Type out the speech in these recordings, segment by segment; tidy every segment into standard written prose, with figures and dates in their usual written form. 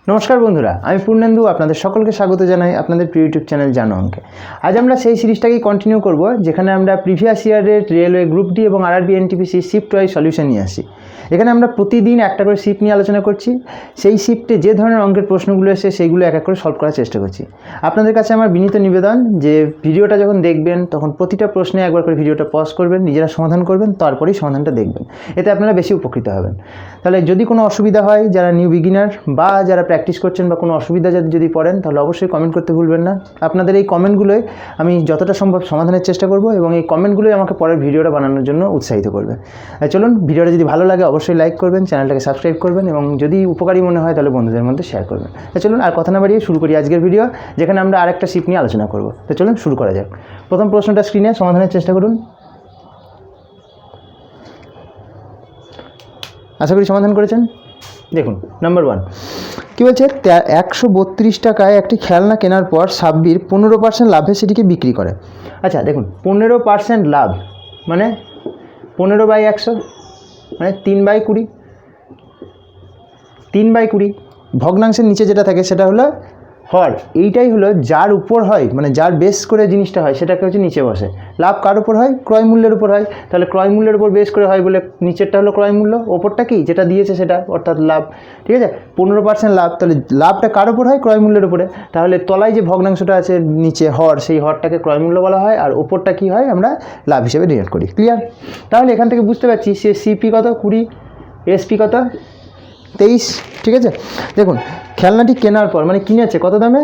নমস্কার বন্ধুরা, আমি পূর্ণেন্দু আপনাদের সকলকে স্বাগত জানাই আপনাদের প্রিয় ইউটিউব চ্যানেল জানো অঙ্কে। আজ আমরা সেই সিরিজটাকেই কন্টিনিউ করব যেখানে আমরা প্রিভিয়াস ইয়ারের রেলওয়ে গ্রুপ ডি এবং RRB NTPC shift wise solution নিয়ে আসি। এখানে আমরা প্রতিদিন একটা করে শিফট নিয়ে আলোচনা করছি। সেই শিফটে যে ধরনের অঙ্কের প্রশ্নগুলো এসে সেইগুলো এক এক করে সলভ করার চেষ্টা করছি। আপনাদের কাছে আমার বিনীত নিবেদন যে ভিডিওটা যখন দেখবেন তখন প্রতিটা প্রশ্নে একবার করে ভিডিওটা পজ করবেন, নিজেরা সমাধান করবেন, তারপরেই সমাধানটা দেখবেন। এতে আপনারা বেশি উপকৃত হবেন। তাহলে যদি কোনো অসুবিধা হয়, যারা নিউ বিগিনার বা যারা প্র্যাকটিস করছেন বা কোনো অসুবিধা যদি পড়েন, তাহলে অবশ্যই কমেন্ট করতে ভুলবেন না। আপনাদের এই কমেন্টগুলোই আমি যতটা সম্ভব সমাধানের চেষ্টা করব এবং এই কমেন্টগুলোই আমাকে পরের ভিডিওটা বানানোর জন্য উৎসাহিত করবে। চলুন, ভিডিওটা যদি ভালো লাগে অবশ্যই লাইক করবেন, চ্যানেলটাকে সাবস্ক্রাইব করবেন এবং যদি উপকারী মনে হয় তাহলে বন্ধুদের মধ্যে শেয়ার করবেন। চলুন আর কথা না বাড়িয়ে শুরু করি আজকের ভিডিও, যেখানে আমরা আরেকটা শিফট নিয়ে আলোচনা করব। তো চলুন শুরু করা যাক। প্রথম প্রশ্নটা স্ক্রিনে সমাধানের চেষ্টা করুন। আশা করি সমাধান করেছেন। দেখুন নাম্বার 1 কী বলছে, 132 টাকায় একটি খেলনা কেনার পর সাব্বির 15% লাভে সেটিকে বিক্রি করে। আচ্ছা দেখুন, 15% লাভ মানে 15/100 মানে 3/20। 3/20 ভগ্নাংশের নিচে যেটা থাকে সেটা হলো হর। এইটাই হলো যার উপর হয়, মানে যার বেস করে জিনিসটা হয় সেটাকে হচ্ছে নিচে বসে। লাভ কার উপর হয়? ক্রয় মূল্যের উপর হয়। তাহলে ক্রয় মূল্যের উপর বেস করে হয় বলে নিচেরটা হলো ক্রয় মূল্য, ওপরটা কি যেটা দিয়েছে সেটা অর্থাৎ লাভ। ঠিক আছে, 15% লাভ, তাহলে লাভটা কার উপর হয়? ক্রয় মূল্যের উপরে। তাহলে তলায় যে ভগ্নাংশটা আছে নিচে হর, সেই হরটাকে ক্রয় মূল্য বলা হয়, আর ওপরটা কি হয় আমরা লাভ হিসেবে ডিনোট করি। ক্লিয়ার? তাহলে এখান থেকে বুঝতে পারছি সে সিপি কত 20, এসপি কত 23। ঠিক আছে, দেখুন খেলনাটি কেনার পর মানে কিনেছে কত দামে?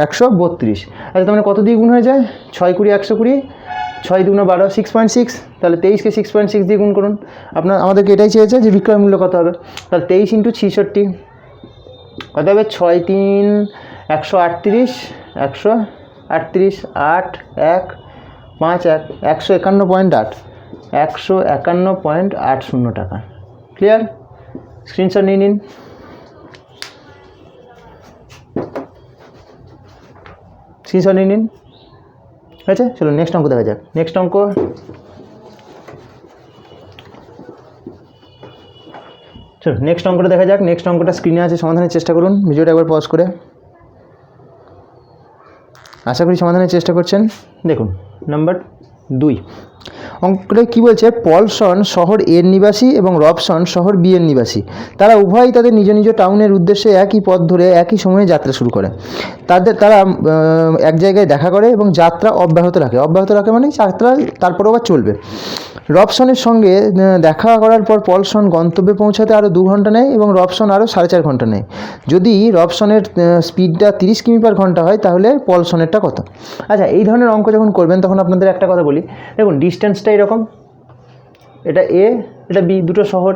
132। আচ্ছা, তার মানে কত দিয়ে গুণ হয়ে যায়? 6 × 20 120, 6 × 2 = 12, 6.6। তাহলে 23কে 6.6 দিয়ে গুণ করুন। আমাদেরকে এটাই চেয়েছে যে বিক্রয় মূল্য কত হবে। তাহলে 23 × 66 কত হবে? 6 × 3 138, 138 8 1 5 1 151.8, 151.80 টাকা। ক্লিয়ার? স্ক্রিনশট নিয়ে নিন। স্ক্রিনশট নিয়ে নিন। আচ্ছা চলো নেক্সট অঙ্ক দেখা যাক। নেক্সট অঙ্ক চলো নেক্সট অঙ্কটা দেখা যাক। নেক্সট অঙ্কটা স্ক্রিনে আছে, সমাধানের চেষ্টা করুন। ভিডিওটা একবার পজ করে। আশা করি সমাধানের চেষ্টা করছেন। দেখুন নাম্বার 2 অঙ্কটা কী বলছে, পলসন শহর এর নিবাসী এবং রবসন শহর বি এর নিবাসী। তারা উভয়ই তাদের নিজ নিজ টাউনের উদ্দেশ্যে একই পথ ধরে একই সময়ে যাত্রা শুরু করে। তারা এক জায়গায় দেখা করে এবং যাত্রা অব্যাহত রাখে মানে যাত্রা তারপর আবার চলবে। রবসনের সঙ্গে দেখা করার পর পলসন গন্তব্যে পৌঁছাতে আরও 2 ঘন্টা নেয় এবং রবসন আরও 4.5 ঘন্টা নেয়। যদি রবসনের স্পিডটা 30 কিমি/ঘন্টা হয় তাহলে পলসনেরটা কত? আচ্ছা, এই ধরনের অঙ্ক যখন করবেন তখন আপনাদের একটা কথা বলি। দেখুন ডিস্টেন্সটা এরকম, এটা এ এটা বি, দুটো শহর।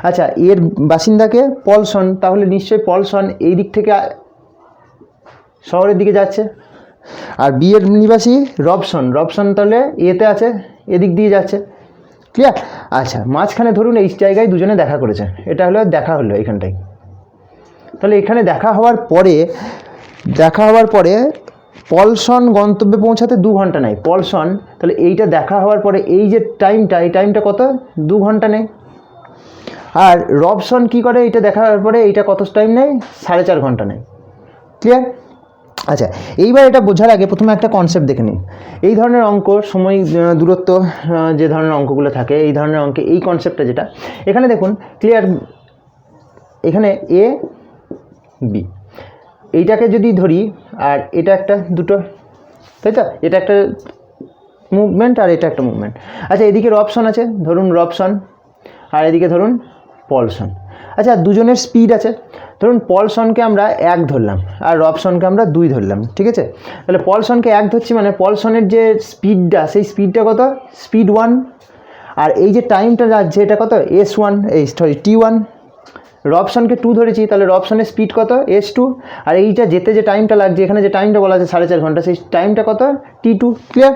আচ্ছা, এর বাসিন্দাকে পলসন, তাহলে নিশ্চয়ই পলসন এই দিক থেকে শহরের দিকে যাচ্ছে, আর বি এর নিবাসী রবসন তাহলে এতে আছে, এদিক দিয়ে যাচ্ছে। ক্লিয়ার? আচ্ছা, মাঝখানে ধরুন এই জায়গায় দুজনে দেখা করেছে, এটা হলো এখানটাই। তাহলে এখানে দেখা হওয়ার পরে পলসন গন্তব্যে পৌঁছাতে 2 ঘন্টা নেয় পলসন। তাহলে এইটা দেখা হওয়ার পরে এই যে টাইমটা, এই টাইমটা কত? 2 ঘন্টা নেয়। আর রবসন কি করে? এইটা দেখা হওয়ার পরে এইটা কত টাইম নেয়? 4.5 ঘন্টা নেয়। ক্লিয়ার? আচ্ছা, এইবার এটা বোঝার আগে প্রথমে একটা কনসেপ্ট দেখে নিন। এই ধরনের অঙ্ক, সময় দূরত্ব যে ধরনের অঙ্কগুলো থাকে, এই ধরনের অঙ্কে এই কনসেপ্টটা যেটা এখানে দেখুন ক্লিয়ার। এখানে এ বি, এইটাকে যদি ধরি আর এটা একটা দুটো, তাই তো? এটা একটা মুভমেন্ট আর এটা একটা মুভমেন্ট। আচ্ছা, এদিকে রবসন আছে, ধরুন রবসন, আর এদিকে ধরুন পলসন। আচ্ছা, দুজনের স্পিড আছে, ধরুন পলসনকে আমরা 1 ধরলাম আর রবসনকে আমরা 2 ধরলাম। ঠিক আছে, তাহলে পলসনকে 1 ধরছি মানে পলসনের যে স্পিডটা, সেই স্পিডটা কত? স্পিড 1। আর এই যে টাইমটা যাচ্ছে এটা কত? S1, T1। রবসনকে 2 ধরেছি, তাহলে রবসনের স্পিড কত? S2। আর এইটা যেতে যে টাইমটা লাগছে, এখানে যে টাইমটা বলা আছে 4.5 ঘন্টা, সেই টাইমটা কত? T2। ক্লিয়ার?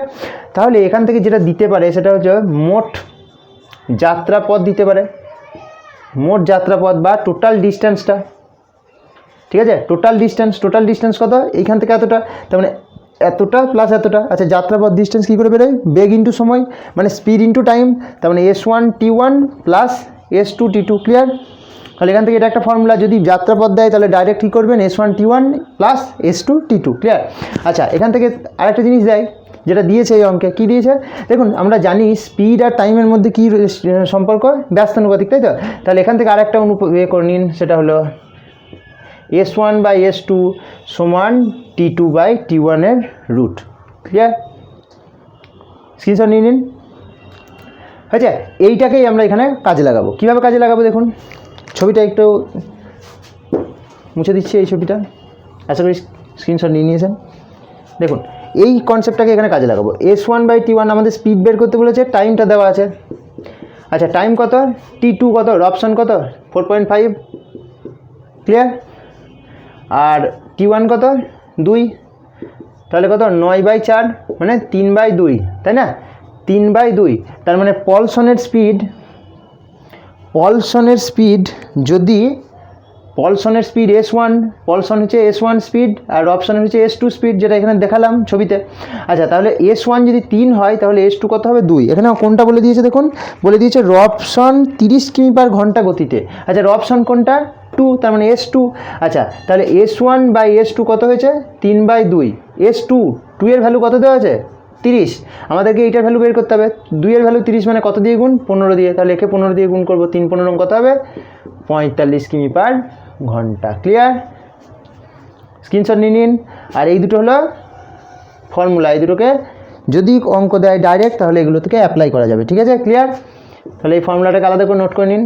তাহলে এখান থেকে যেটা দিতে পারে সেটা হচ্ছে মোট যাত্রাপথ দিতে পারে, মোট যাত্রাপথ বা টোটাল ডিস্টেন্সটা। ঠিক আছে, টোটাল ডিস্টেন্স কত? এইখান থেকে এতটা, তার মানে এতটা প্লাস এতটা। আচ্ছা, যাত্রাপথ ডিস্টেন্স কী করে বেরোয়? বেগ ইন্টু সময়, মানে স্পিড ইন্টু টাইম। তার মানে S1 T1 plus S2 T2। Clear? তাহলে এখান থেকে এটা একটা ফর্মুলা, যদি যাত্রাপথ দেয় তাহলে ডাইরেক্ট কী করবেন, S1T1 প্লাস S2T2, ক্লিয়ার। আচ্ছা, এখান থেকে আরেকটা জিনিস দেয় যেটা দিয়েছে এই অঙ্কে, কী দিয়েছে দেখুন, আমরা জানি স্পিড আর টাইমের মধ্যে কী সম্পর্ক, ব্যস্তানুপাতিক, তাই তো। তাহলে এখান থেকে আরেকটা করে নিন, সেটা হলো S1/S2 সমান T2/T1 এর রুট, ক্লিয়ার। স্ক্রিনশট নিয়ে নিন। আচ্ছা, এইটাকেই আমরা এখানে কাজে লাগাবো। কীভাবে কাজে লাগাবো দেখুন, ছবিটা একটু মুছে দিচ্ছি, এই ছবিটা আশা করি স্ক্রিনশট নিয়ে নিয়েছেন। দেখুন এই কনসেপ্টটাকে এখানে কাজে লাগাবো। S1/T1 আমাদের স্পিড বের করতে বলেছে, টাইমটা দেওয়া আছে। আচ্ছা, টাইম কত, T2 কত, রবসন কত 4.5, ক্লিয়ার। আর T1 কত 2, তাহলে কত 9/4 মানে 3/2, তাই না, 3/2। তার মানে পলসনের স্পিড যদি পলসনের স্পিড S1, পলসন হচ্ছে S1 স্পিড, আর রবসন হচ্ছে S2 স্পিড, যেটা এখানে দেখালাম ছবিতে। আচ্ছা, তাহলে S1 যদি 3 হয় তাহলে S2 কত হবে 2। এখানে কোনটা বলে দিয়েছে দেখুন, বলে দিয়েছে রবসন 30 কিমি/ঘন্টা গতিতে। আচ্ছা, রবসন কোনটা 2, তার মানে S2। আচ্ছা, তাহলে S1/S2 কত হয়েছে 3/2, S2 এর ভ্যালু কত দেওয়া আছে 30, আমাদেরকে এইটার ভ্যালু বের করতে হবে। 2 এর ভ্যালু 30 মানে কত দিয়ে গুণ, 15 দিয়ে, তাহলে একে 15 দিয়ে গুণ করবো, 3 15 কত হবে 45 কিমি/ঘন্টা, ক্লিয়ার। স্ক্রিনশট নিয়ে নিন। আর এই দুটো হলো ফর্মুলা, এই দুটোকে যদি অঙ্ক দেয় ডাইরেক্ট তাহলে এগুলো থেকে অ্যাপ্লাই করা যাবে, ঠিক আছে, ক্লিয়ার। তাহলে এই ফর্মুলাটাকে আলাদা করে নোট করে নিন,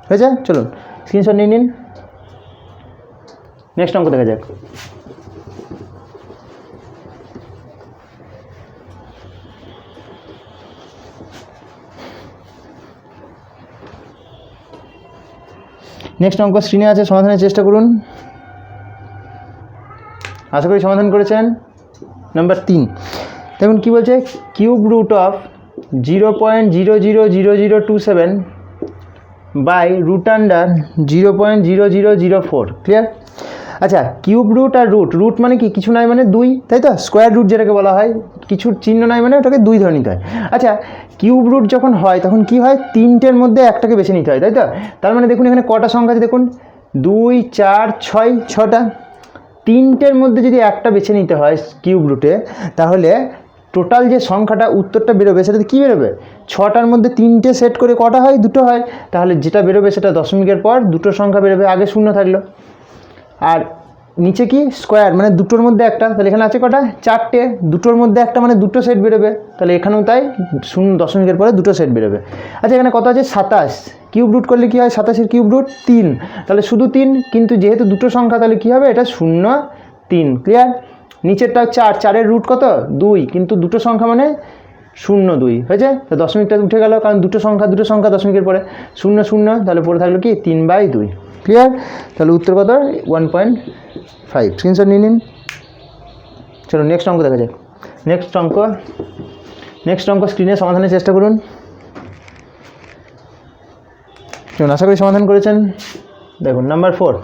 হয়েছে। চলুন স্ক্রিনশট নিয়ে নিন, নেক্সট অঙ্ক দেখা যাক। নেক্সট অঙ্ক স্ক্রিনে আছে, সমাধানের চেষ্টা করুন। আশা করি সমাধান করেছেন। নাম্বার 3 দেখুন কী বলছে, cube root of 0.000027 by root under 0.0004, clear. আচ্ছা, কিউব রুট আর রুট মানে কি, কিছু নাই মানে 2, তাই তো, স্কোয়ার রুট যেটাকে বলা হয়, কিছুর চিহ্ন নাই মানে ওটাকে 2 ধরে নিতে হয়। আচ্ছা, কিউব রুট যখন হয় তখন কি হয়, 3টের মধ্যে একটাকে বেছে নিতে হয়, তাই তো। তার মানে দেখুন এখানে কটা সংখ্যা আছে দেখুন, 2 4 6, 6টা। 3টের মধ্যে যদি একটা বেছে নিতে হয় কিউব রুটে, তাহলে টোটাল যে সংখ্যাটা উত্তরটা বেরোবে সেটাতে কী বেরোবে, 6টার মধ্যে 3টে সেট করে কটা হয়, 2টো হয়। তাহলে যেটা বেরোবে সেটা দশমিকের পর দুটো সংখ্যা বেরোবে, আগে শূন্য থাকলো। আর নিচে কি স্কোয়ার মানে দুটোর মধ্যে একটা, তাহলে এখানে আছে কটা 4টে, দুটোর মধ্যে একটা মানে দুটো সেট বেরোবে, তাহলে এখানেও তাই শূন্য দশমিকের পরে দুটো সেট বেরোবে। আচ্ছা, এখানে কত আছে 27, কিউব রুট করলে কী হয়, 27-এর কিউব রুট 3, তাহলে শুধু 3, কিন্তু যেহেতু দুটো সংখ্যা তাহলে কী হবে, এটা 0 3, ক্লিয়ার। নিচেরটা 4, 4-এর রুট কত 2, কিন্তু দুটো সংখ্যা মানে 0 2 হয়েছে, তো দশমিকটা উঠে গেল, কারণ দুটো সংখ্যা দশমিকের পরে 0 0, তাহলে পরে থাকলো কি 3/2, ক্লিয়ার। তাহলে উত্তর কত 1.5। স্ক্রিনশট নিয়ে নিন। চলো নেক্সট অঙ্ক দেখা যাক। নেক্সট অঙ্ক স্ক্রিনে সমাধানের চেষ্টা করুন। চলুন, আশা করি সমাধান করেছেন। দেখুন নাম্বার 4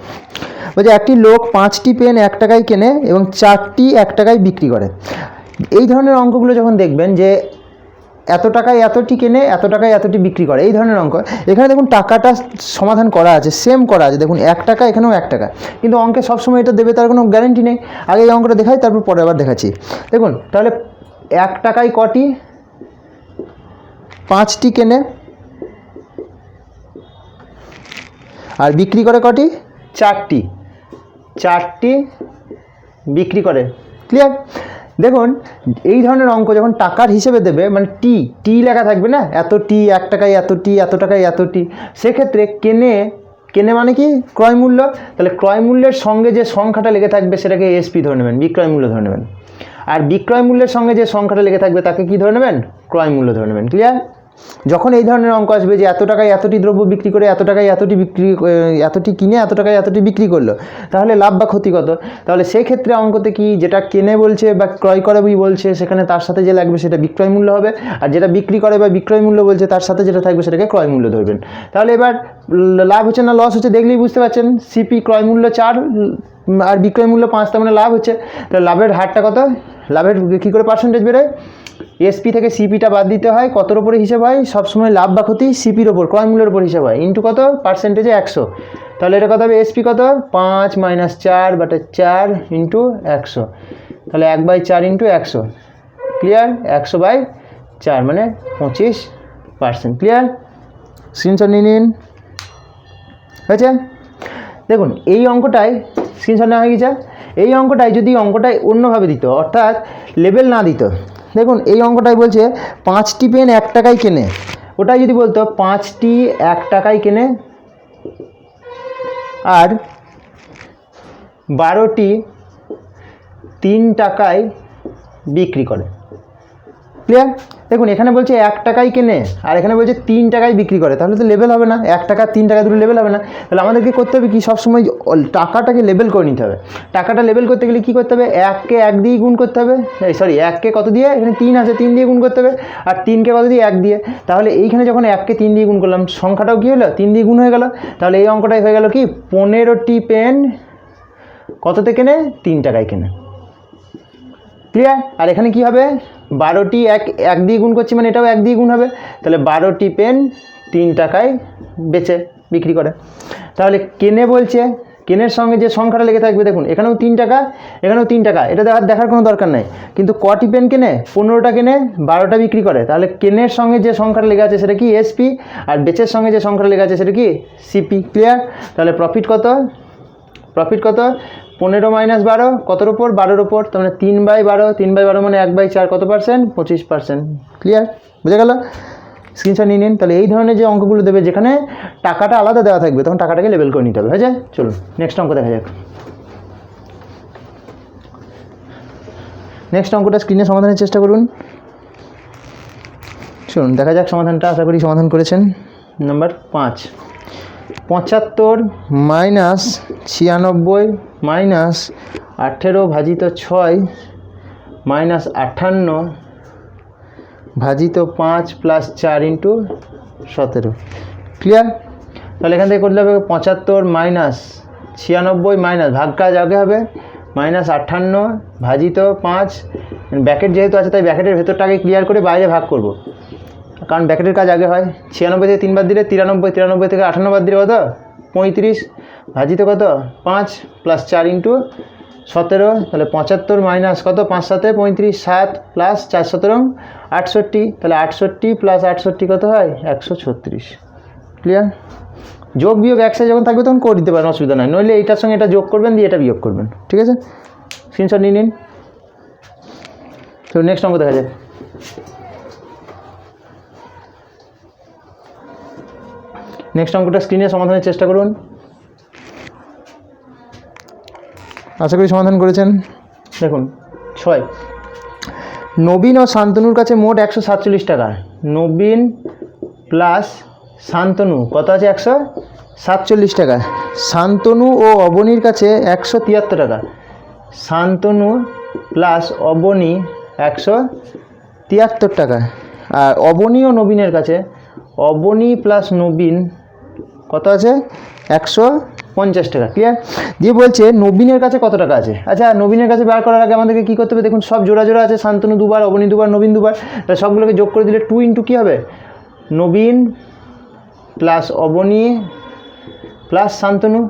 বলছে, একটি লোক 5টি পেন 1 টাকায় কেনে এবং 4টি 1 টাকায় বিক্রি করে। এই ধরনের অঙ্কগুলো যখন দেখবেন যে এত টাকায় এতটি কেনে, এত টাকায় এতটি বিক্রি করে, এই ধরনের অঙ্ক, এখানে দেখুন টাকাটা সমাধান করা আছে, সেম করা আছে, দেখুন 1 টাকা এখানেও 1 টাকা, কিন্তু অঙ্কে সবসময় এটা দেবে তার কোনো গ্যারেন্টি নেই। আগে এই অঙ্কটা দেখাই, তারপর পরে আবার দেখাচ্ছি। দেখুন তাহলে 1 টাকায় কটি, 5টি কেনে, আর বিক্রি করে কটি 4টি বিক্রি করে, ক্লিয়ার। দেখুন এই ধরনের অঙ্ক যখন টাকার হিসেবে দেবে, মানে টি লেখা থাকবে না, এতটি 1 টাকায় এতটি, এত টাকায় এতটি, সেক্ষেত্রে কেনে মানে কি ক্রয় মূল্য, তাহলে ক্রয় মূল্যের সঙ্গে যে সংখ্যাটা লেগে থাকবে সেটাকে এসপি ধরে নেবেন, বিক্রয় মূল্য ধরে নেবেন। আর বিক্রয় মূল্যের সঙ্গে যে সংখ্যাটা লেগে থাকবে তাকে কি ধরে নেবেন, ক্রয় মূল্য ধরে নেবেন, ক্লিয়ার। যখন এই ধরনের অঙ্ক আসবে যে এত টাকায় এতটি দ্রব্য বিক্রি করে, এত টাকায় এতটি কিনে এত টাকায় এতটি বিক্রি করলো, তাহলে লাভ বা ক্ষতি কত, তাহলে সেই ক্ষেত্রে অঙ্কতে কি যেটা কেনে বলছে বা ক্রয় করে বলছে, সেখানে তার সাথে যে লাগবে সেটা বিক্রয় মূল্য হবে, আর যেটা বিক্রি করে বা বিক্রয় মূল্য বলছে তার সাথে যেটা থাকবে সেটাকে ক্রয় মূল্য ধরবেন। তাহলে এবার লাভ হচ্ছে না লস হচ্ছে দেখলেই বুঝতে পারছেন, সিপি ক্রয় মূল্য 4 আর বিক্রয় মূল্য 5, তার মানে লাভ হচ্ছে। তাহলে লাভের হারটা কত, লাভের কী করে পার্সেন্টেজ বেরোয়, এসপি থেকে সিপিটা বাদ দিতে হয়, কতর ওপরে হিসাব হয়? সবসময় লাভ বা ক্ষতি সিপির ওপর, ক্রয় মূল্যের ওপর হিসাব হয়, ইন্টু কত? পার্সেন্টেজে 100। তাহলে এটা কত হবে? এসপি কত? 5 - 4/4 ইন্টু 100, তাহলে 1/4 ইন্টু 100, ক্লিয়ার? 100/4 মানে 25%, ক্লিয়ার? স্ক্রিনশট নিয়ে নিন, হয়েছে? দেখুন এই অঙ্কটায় স্ক্রিনশট নেওয়া হয়ে গেছে। এই অঙ্কটায় যদি অঙ্কটায় অন্যভাবে দিত, অর্থাৎ লেবেল না দিত, দেখুন এই অঙ্কটায় বলছে 5টি পেন 1 টাকায় কেনে, ওটাই যদি বলতো 5টি 1 টাকায় কেনে আর 12টি 3 টাকায় বিক্রি করে, ক্লিয়ার? দেখুন এখানে বলছে 1 টাকায় কেনে আর এখানে বলছে 3 টাকায় বিক্রি করে, তাহলে তো লেভেল হবে না, 1 টাকা 3 টাকা দুটো লেভেল হবে না। তাহলে আমাদেরকে করতে হবে কি, সবসময় টাকাটাকে লেবেল করে নিতে হবে। টাকাটা লেবেল করতে গেলে কী করতে হবে? 1কে 1 দিয়ে গুণ করতে হবে, সরি 1কে কত দিয়ে? এখানে 3 আছে, 3 দিয়ে গুণ করতে হবে, আর 3কে কত দিয়ে? 1 দিয়ে। তাহলে এইখানে যখন 1কে 3 দিয়ে গুণ করলাম, সংখ্যাটাও কী হলো? 3 দিয়ে গুণ হয়ে গেল। তাহলে এই অঙ্কটাই হয়ে গেল কি, 15টি পেন কততে কেনে? 3 টাকায় কেনে, ক্লিয়ার? আর এখানে কি হবে? 12টি 1 দিয়ে গুণ করছি মানে এটাও 1 দিয়ে গুণ হবে, তাহলে 12টি পেন 3 টাকায় বেচে বিক্রি করে। তাহলে কেনে বলছে, কেনের সঙ্গে যে সংখ্যাটা লেগে থাকবে, দেখুন এখানেও 3 টাকা এখানেও 3 টাকা, এটা দেখার কোনো দরকার নেই, কিন্তু কটি পেন কেনে? 15টা কেনে, 12টা বিক্রি করে। তাহলে কেনের সঙ্গে যে সংখ্যাটা লেগে আছে সেটা কি? এসপি, আর বেচের সঙ্গে যে সংখ্যাটা লেগে আছে সেটা কি? CP, clear? তাহলে প্রফিট কত? প্রফিট কত? 15 - 12 কতর ওপর? 12-র ওপর, তার মানে 3/12, 3/12 মানে 1/4 কত পার্সেন্ট? 25%, ক্লিয়ার? বুঝে গেল? স্ক্রিনশট নিয়ে নিন। তাহলে এই ধরনের যে অঙ্কগুলো দেবে যেখানে টাকাটা আলাদা দেওয়া থাকবে, তখন টাকাটাকে লেবেল করে নিতে হবে, হয়েছে? চলুন নেক্সট অঙ্ক দেখা যাক। নেক্সট অঙ্কটা স্ক্রিনে সমাধানের চেষ্টা করুন। চলুন দেখা যাক সমাধানটা, আশা করি সমাধান করেছেন। নাম্বার 5, 75 - 96 - 18 ভাজিত 6 - 58 ভাজিত 5 + 4 ইন্টু 17, ক্লিয়ার? তাহলে এখান থেকে করলে হবে 75 - 96 ভাগ কাজ আগে হবে, -58 ভাজিত 5, ব্যাকেট যেহেতু আছে তাই ব্যাকেটের ভেতরটাকে ক্লিয়ার করে বাইরে ভাগ করব, কারণ ব্যাকেটের কাজ আগে হয়। 96 থেকে 3 বাদ দিলে 93, 93 থেকে 58 বাদ দিলে কত? 35 ভাজিত কত? 5 + 4 ইন্টু 17, তাহলে 75 মাইনাস কত? 5 7 35, 7 প্লাস 4 17 68, তাহলে 68 + 68 কত হয়? 136, ক্লিয়ার? যোগ বিয়োগ একসাথে যখন থাকবে তখন করে দিতে পারেন, অসুবিধা নয়, নইলে এইটার সঙ্গে এটা যোগ করবেন দিয়ে এটা বিয়োগ করবেন, ঠিক আছে? স্ক্রিনশট নিয়ে নিন। তো নেক্সট অঙ্ক দেখা যাক। নেক্সট অঙ্কটা স্ক্রিনে সমাধানের চেষ্টা করুন, আশা করি সমাধান করেছেন। দেখুন 6, নবীন ও শান্তনুর কাছে মোট 147 টাকা। নবীন প্লাস শান্তনু কত আছে? 147 টাকা। শান্তনু ও অবনীর কাছে 173 টাকা। শান্তনু প্লাস অবনী 173 টাকা। আর অবনী ও নবীনের কাছে, অবনী প্লাস নবীন কত আছে? 150 টাকা, ক্লিয়ার? দিয়ে বলছে নবীনের কাছে কত টাকা আছে। আচ্ছা, নবীনের কাছে বার করার আগে আমাদেরকে কী করতে হবে? দেখুন সব জোড়া জোড়া আছে, শান্তনু 2 বার, অবনী 2 বার, নবীন 2 বার, তাহলে সবগুলোকে যোগ করে দিলে 2 ইন্টু কী হবে? নবীন প্লাস অবনী প্লাস শান্তনু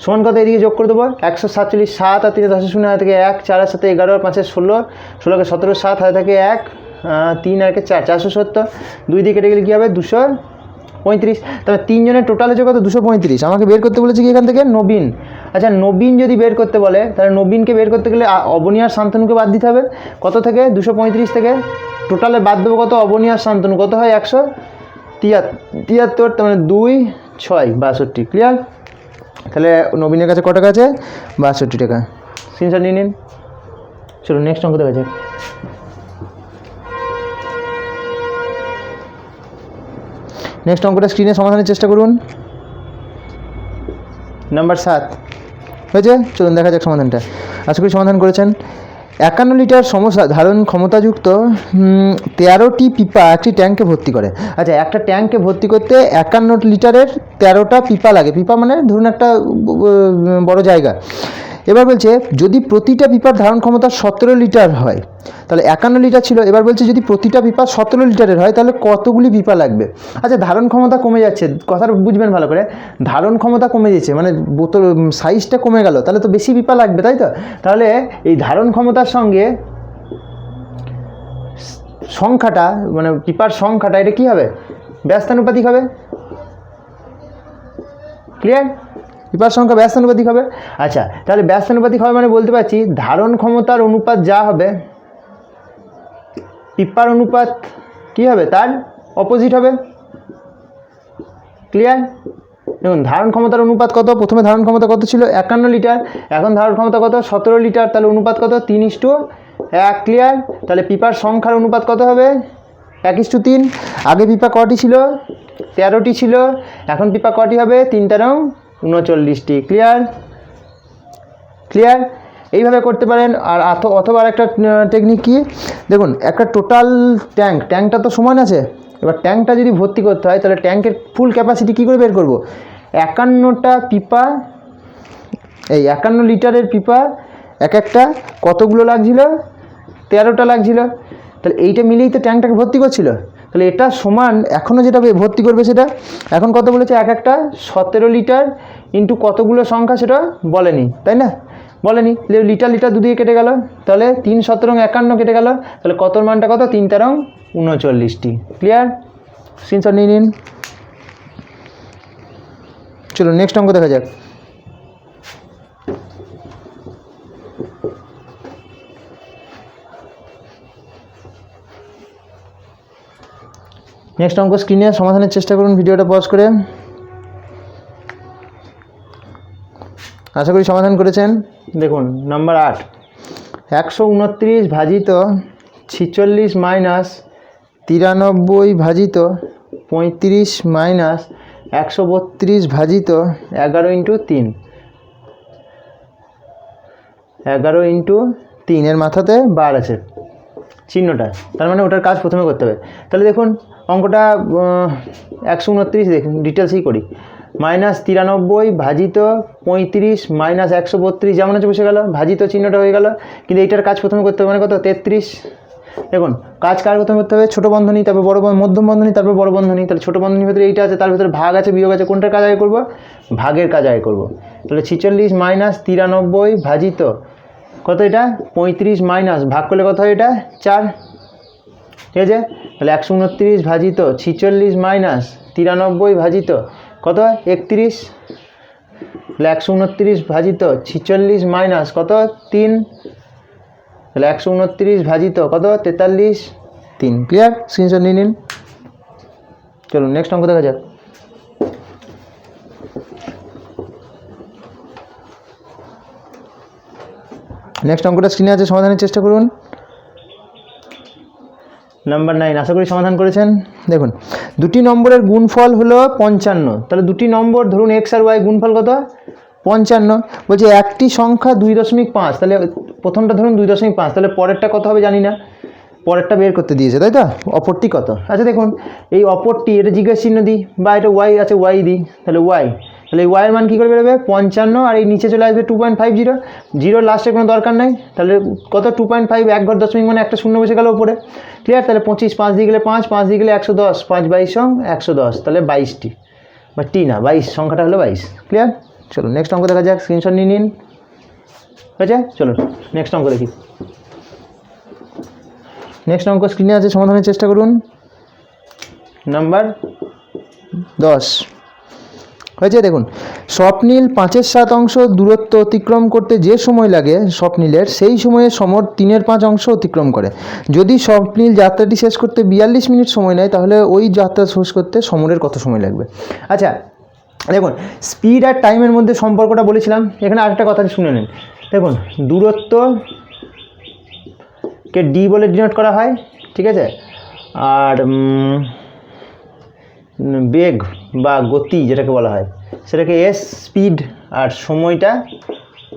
সমান কত? এদিকে যোগ করে দেবো 147, 7 আর 3 10 শূন্য হাতে থেকে 1, 4 আর 7 11, 5 16, 16কে 17, 7 হাতে থাকে 1, 3 আর 4 470, 2 দিয়ে কেটে গেলে কী হবে? 235। তবে 3 জনের টোটাল হচ্ছে কত? 235। আমাকে বের করতে বলেছে কি এখান থেকে? নবীন। আচ্ছা, নবীন যদি বের করতে বলে তাহলে নবীনকে বের করতে গেলে অবনী আর শান্তনুকে বাদ দিতে হবে। কত থেকে? 235 থেকে টোটালে বাদ দেবো কত? অবনী আর শান্তনু কত হয়? 173, তার মানে 2 6 62, ক্লিয়ার? তাহলে নবীনের কাছে কত টাকা আছে? 62 টাকা। স্ক্রিনশট নিয়ে নিন। চলুন নেক্সট অঙ্ক দেখা যাক। নেক্সট অঙ্কটা স্ক্রিনে সমাধানের চেষ্টা করুন। নাম্বার 7 হয়েছে। চলুন দেখা যাক সমাধানটা, আশা করি সমাধান করেছেন। 51 লিটার ধারণ ক্ষমতাযুক্ত 13টি পিপা একটি ট্যাঙ্কে ভর্তি করে। আচ্ছা, একটা ট্যাঙ্কে ভর্তি করতে 51 লিটারের 13টা পিপা লাগে। পিপা মানে ধরুন একটা বড় জায়গা। এবার বলছে যদি প্রতিটা পিপার ধারণ ক্ষমতা 17 লিটার হয়, তাহলে 51 লিটার ছিল, এবার বলছে যদি প্রতিটা পিপা 17 লিটারের হয় তাহলে কতগুলি পিপা লাগবে। আচ্ছা, ধারণ ক্ষমতা কমে যাচ্ছে, কথাটা বুঝবেন ভালো করে, ধারণ ক্ষমতা কমে যাচ্ছে মানে বোতল সাইজটা কমে গেল, তাহলে তো বেশি পিপা লাগবে, তাই তো? তাহলে এই ধারণ ক্ষমতার সঙ্গে সংখ্যাটা মানে পিপার সংখ্যাটা এটা কী হবে, ব্যস্তানুপাতিক হবে। ক্লিয়ার? পিপার সংখ্যা ব্যস্তানুপাতিক হবে। আচ্ছা, তাহলে ব্যস্তানুপাতিক হবে মানে বলতে পারছি ধারণ ক্ষমতার অনুপাত যা হবে পিপার অনুপাত কী হবে, তার অপোজিট হবে। ক্লিয়ার? দেখুন ধারণ ক্ষমতার অনুপাত কত, প্রথমে ধারণ ক্ষমতা কত ছিল 51 লিটার, এখন ধারণ ক্ষমতা কত 17 লিটার, তাহলে অনুপাত কত 3:1। ক্লিয়ার? তাহলে পিপার সংখ্যার অনুপাত কত হবে 1:3। আগে পিপা কটি ছিল, 13টি ছিল, এখন পিপা কটি হবে 3 × 39টি। ক্লিয়ার? ক্লিয়ার? এইভাবে করতে পারেন। আর অথবা একটা টেকনিক কি, দেখুন একটা টোটাল ট্যাঙ্কটা তো সমান আছে, এবার ট্যাঙ্কটা যদি ভর্তি করতে হয় তাহলে ট্যাঙ্কের ফুল ক্যাপাসিটি কী করে বের করব, 51টা পিপা, এই 51 লিটারের পিপা এক একটা কতগুলো লাগছিল, 13টা লাগছিল, তাহলে এইটা মিলেই তো ট্যাঙ্কটাকে ভর্তি করছিল, তাহলে এটা সমান এখনও যেটা ভর্তি করবে সেটা এখন কত বলেছে, এক একটা 17 লিটার ইন্টু কতগুলো সংখ্যা সেটা বলেনি, তাই না? বলেনি, লিটার লিটার দুদিকে কেটে গেল, তাহলে 3 × 17 = 51 কেটে গেল, তাহলে কতর মানটা কত 3 × 39টি। ক্লিয়ার? স্ক্রিনশট নিয়ে নিন। চলো নেক্সট অঙ্ক দেখা যাক। নেক্সট অঙ্ক স্ক্রিনে সমাধানের চেষ্টা করুন ভিডিওটা পজ করে। আশা করি সমাধান করেছেন। দেখুন নাম্বার 8, 129 ভাজিত 46 মাইনাস 93 ভাজিত 35 মাইনাস 132 ভাজিত 11 × 3, 11 × 3 এর মাথাতে বার আছে চিহ্নটা, তার মানে ওটার কাজ প্রথমে করতে হবে। তাহলে দেখুন অঙ্কটা 129 দেখুন ডিটেলসেই করি, -93 ভাজিত 35 মাইনাস 132 যেমন আছে বসে গেল, ভাজিত চিহ্নটা হয়ে গেল, কিন্তু এইটার কাজ প্রথমে করতে হবে মানে কত 33। দেখুন কাজ কার প্রথমে করতে হবে, ছোটো বন্ধনী তারপর বড় মধ্যম বন্ধনী তারপর বড় বন্ধনী, তাহলে ছোটো বন্ধনীর ভিতরে এইটা আছে, তার ভিতরে ভাগ আছে বিয়োগ আছে, কোনটার কাজ আগে করবো, ভাগের কাজ আগে করবো। তাহলে 46 মাইনাস 93 ভাজিত কত, এটা 35 মাইনাস ভাগ করলে কত হয়, এটা 4। ঠিক আছে? তাহলে 129 ভাজিত 46 মাইনাস 93 ভাজিত কত 31, তাহলে 129 ভাজিত 46 মাইনাস কত 3, তাহলে 129 ভাজিত কত 43, 3। ক্লিয়ার? স্ক্রিনশট নিয়ে নিন। চলুন নেক্সট অঙ্ক দেখা যাক। নেক্সট অঙ্কটা স্ক্রিনে আছে, সমাধানের চেষ্টা করুন। নাম্বার 9, আশা করি সমাধান করেছেন। দেখুন দুটি নম্বরের গুণফল হলো 55, তাহলে দুটি নম্বর ধরুন x আর y গুণফল কত 55, বলছে একটি সংখ্যা 2.5, তাহলে প্রথমটা ধরুন 2.5, তাহলে পরেরটা কত হবে জানি না, পরেরটা বের করতে দিয়েছে তাই তো, অপরটি কত। আচ্ছা দেখুন এই অপরটি, এটা জিজ্ঞাসা চিহ্ন দিই বা এটা y আছে y দিই, তাহলে y, তাহলে এই y এর মান কী করে বেরোবে 55, আর এই নিচে চলে আসবে 2.50, 0 লাস্টে কোনো দরকার নেই, তাহলে কত 2.5, 1 ঘর দশমিক মানে একটা শূন্য বসে গেল উপরে। ক্লিয়ার? তাহলে 25, 5 দিয়ে গেলে 5, 5 দিয়ে গেলে 110, 5 22 110, তাহলে 22টি বা টি না 22, সংখ্যাটা হলো 22। ক্লিয়ার? চলো নেক্সট অঙ্ক দেখা যাক, স্ক্রিনশট নিয়ে নিন। হয়েছে? চলো নেক্সট অঙ্ক দেখি। নেক্সট অঙ্ক স্ক্রিনে আছে, সমাধানের চেষ্টা করুন। নাম্বার 10 হয়েছে। দেখুন স্বপ্নীল 5/7 দূরত্ব অতিক্রম করতে যে সময় লাগে স্বপ্নীলের, সেই সময়ে সমর 3/5 অতিক্রম করে। যদি স্বপ্নীল যাত্রাটি শেষ করতে 42 মিনিট সময় নেয়, তাহলে ওই যাত্রা শেষ করতে সমরের কত সময় লাগবে। আচ্ছা দেখুন স্পিড আর টাইমের মধ্যে সম্পর্কটা বলেছিলাম, এখানে আরেকটা কথা শুনে নিন। দেখুন দূরত্বকে ডি বলে ডিনোট করা হয়, ঠিক আছে, আর বেগ বা গতি যেটাকে বলা হয় সেটাকে এস, স্পিড, আর সময়টা